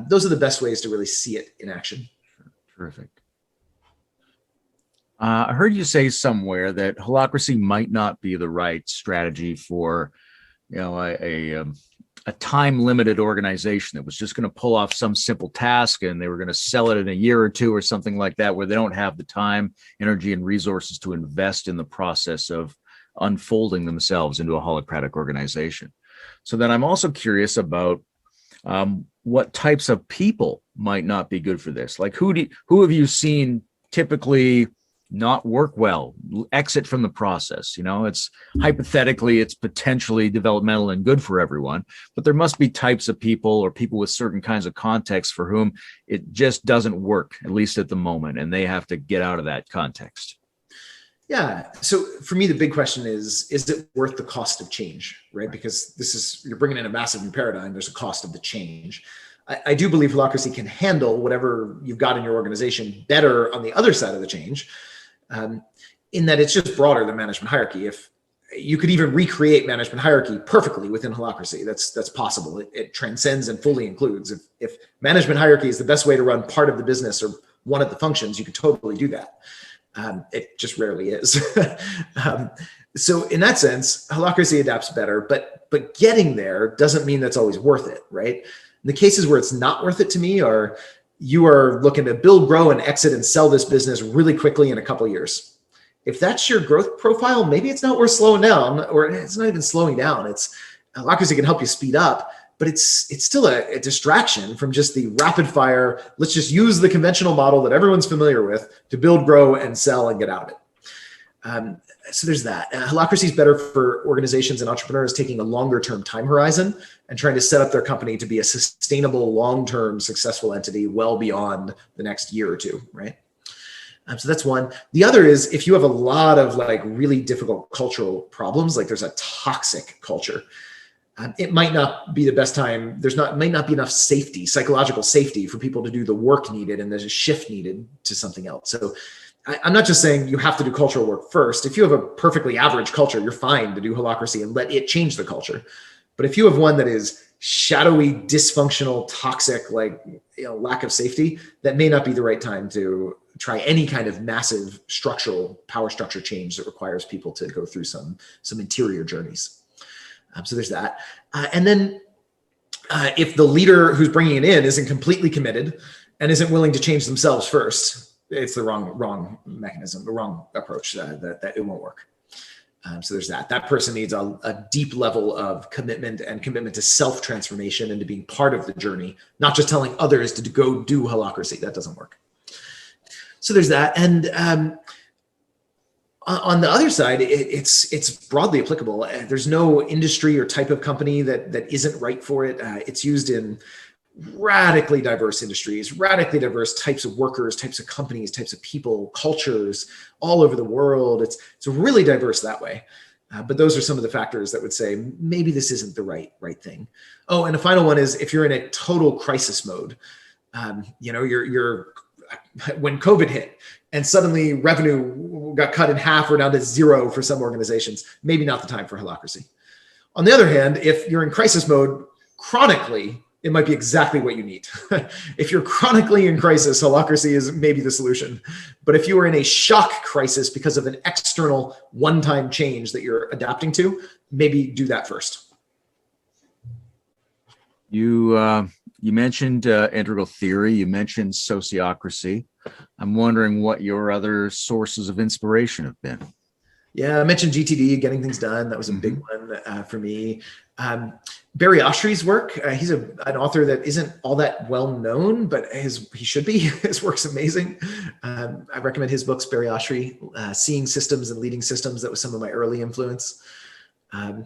Speaker 3: Those are the best ways to really see it in action.
Speaker 1: Terrific. I heard you say somewhere that Holacracy might not be the right strategy for, a time-limited organization that was just going to pull off some simple task and they were going to sell it in a year or two or something like that, where they don't have the time, energy, and resources to invest in the process of unfolding themselves into a holacratic organization. So then I'm also curious about what types of people might not be good for this. Like who have you seen typically not work well, exit from the process? It's hypothetically, it's potentially developmental and good for everyone, but there must be types of people or people with certain kinds of contexts for whom it just doesn't work, at least at the moment, and they have to get out of that context.
Speaker 3: Yeah. So for me, the big question is it worth the cost of change, right? Because you're bringing in a massive new paradigm. There's a cost of the change. I do believe Holacracy can handle whatever you've got in your organization better on the other side of the change. In that it's just broader than management hierarchy. If you could even recreate management hierarchy perfectly within Holacracy, that's possible. It transcends and fully includes. If management hierarchy is the best way to run part of the business or one of the functions, you could totally do that. It just rarely is. So in that sense, Holacracy adapts better, but getting there doesn't mean that's always worth it, right? The cases where it's not worth it to me are you are looking to build, grow, and exit and sell this business really quickly in a couple of years. If that's your growth profile, maybe it's not worth slowing down, or it's not even slowing down. Holacracy can help you speed up, but it's still a distraction from just the rapid fire. Let's just use the conventional model that everyone's familiar with to build, grow, and sell and get out of it. So there's that. Holacracy is better for organizations and entrepreneurs taking a longer term time horizon and trying to set up their company to be a sustainable, long-term, successful entity well beyond the next year or two, right? So that's one. The other is if you have a lot of really difficult cultural problems, like there's a toxic culture, it might not be the best time. Might not be enough safety, psychological safety for people to do the work needed, and there's a shift needed to something else. So I'm not just saying you have to do cultural work first. If you have a perfectly average culture, you're fine to do Holacracy and let it change the culture. But if you have one that is shadowy, dysfunctional, toxic, lack of safety, that may not be the right time to try any kind of massive structural power structure change that requires people to go through some interior journeys. So there's that. And then if the leader who's bringing it in isn't completely committed and isn't willing to change themselves first, it's the wrong mechanism, the wrong approach, that it won't work. So there's that. That person needs a deep level of commitment to self-transformation and to being part of the journey, not just telling others to go do Holacracy. That doesn't work. So there's that. And on the other side, it's broadly applicable. There's no industry or type of company that isn't right for it. It's used in radically diverse industries, radically diverse types of workers, types of companies, types of people, cultures all over the world. It's really diverse that way. But those are some of the factors that would say maybe this isn't the right thing. Oh, and the final one is if you're in a total crisis mode, you're when COVID hit and suddenly revenue got cut in half or down to zero for some organizations, maybe not the time for Holacracy. On the other hand, if you're in crisis mode chronically, it might be exactly what you need. If you're chronically in crisis, Holacracy is maybe the solution. But if you are in a shock crisis because of an external one-time change that you're adapting to, maybe do that first.
Speaker 1: You mentioned integral theory. You mentioned sociocracy. I'm wondering what your other sources of inspiration have been.
Speaker 3: Yeah, I mentioned GTD, getting things done. That was a big one for me. Barry Oshry's work. He's an author that isn't all that well known, but he should be. His work's amazing. I recommend his books, Barry Oshry, Seeing Systems and Leading Systems. That was some of my early influence. I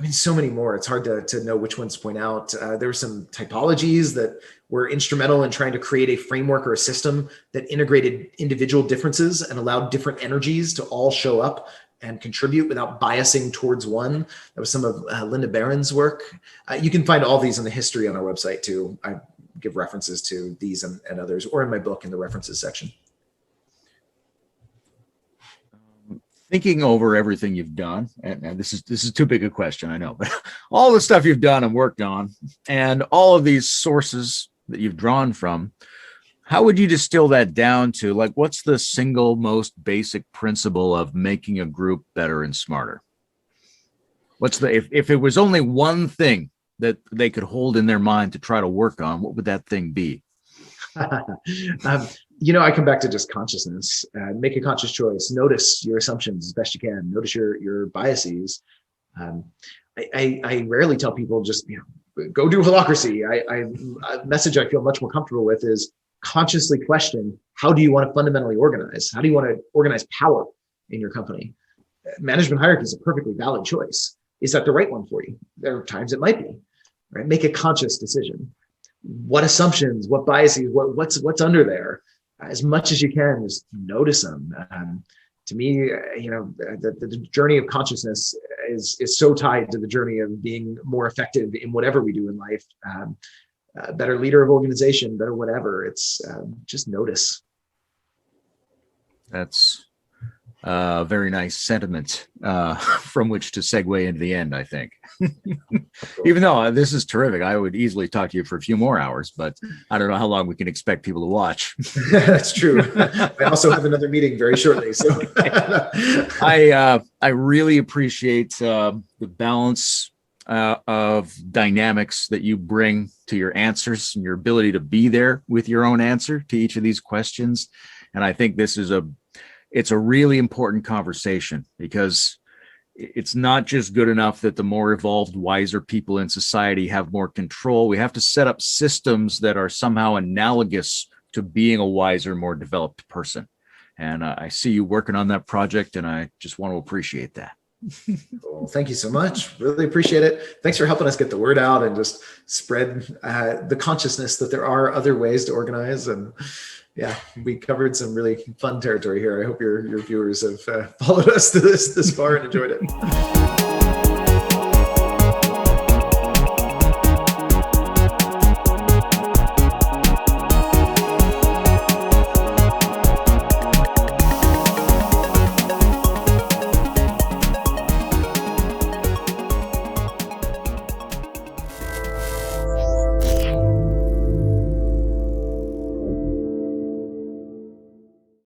Speaker 3: mean, so many more. It's hard to know which ones to point out. There were some typologies that were instrumental in trying to create a framework or a system that integrated individual differences and allowed different energies to all show up and contribute without biasing towards one. That was some of Linda Barron's work. You can find all these in the history on our website too. I give references to these and others, or in my book in the references section.
Speaker 1: Thinking over everything you've done, and this is too big a question, I know, but all the stuff you've done and worked on, and all of these sources that you've drawn from, how would you distill that down to, like, what's the single most basic principle of making a group better and smarter? What's if it was only one thing that they could hold in their mind to try to work on, what would that thing be?
Speaker 3: I come back to just consciousness. Make a conscious choice. Notice your assumptions as best you can. Notice your biases. I rarely tell people just go do holacracy. A message I feel much more comfortable with is consciously question, how do you want to fundamentally organize? How do you want to organize power in your company? Management hierarchy is a perfectly valid choice. Is that the right one for you? There are times it might be. Right? Make a conscious decision. What assumptions, what biases, what's under there? As much as you can, just notice them. To me, the journey of consciousness is so tied to the journey of being more effective in whatever we do in life. Better leader of organization, better whatever. It's just notice.
Speaker 1: That's a very nice sentiment from which to segue into the end, I think. Even though this is terrific, I would easily talk to you for a few more hours, but I don't know how long we can expect people to watch.
Speaker 3: That's true. I also have another meeting very shortly. So
Speaker 1: I really appreciate the balance of dynamics that you bring to your answers and your ability to be there with your own answer to each of these questions. And I think this is it's a really important conversation, because it's not just good enough that the more evolved, wiser people in society have more control. We have to set up systems that are somehow analogous to being a wiser, more developed person. And I see you working on that project, and I just want to appreciate that.
Speaker 3: Cool. Thank you so much. Really appreciate it. Thanks for helping us get the word out and just spread the consciousness that there are other ways to organize. And yeah, we covered some really fun territory here. I hope your viewers have followed us to this far and enjoyed it.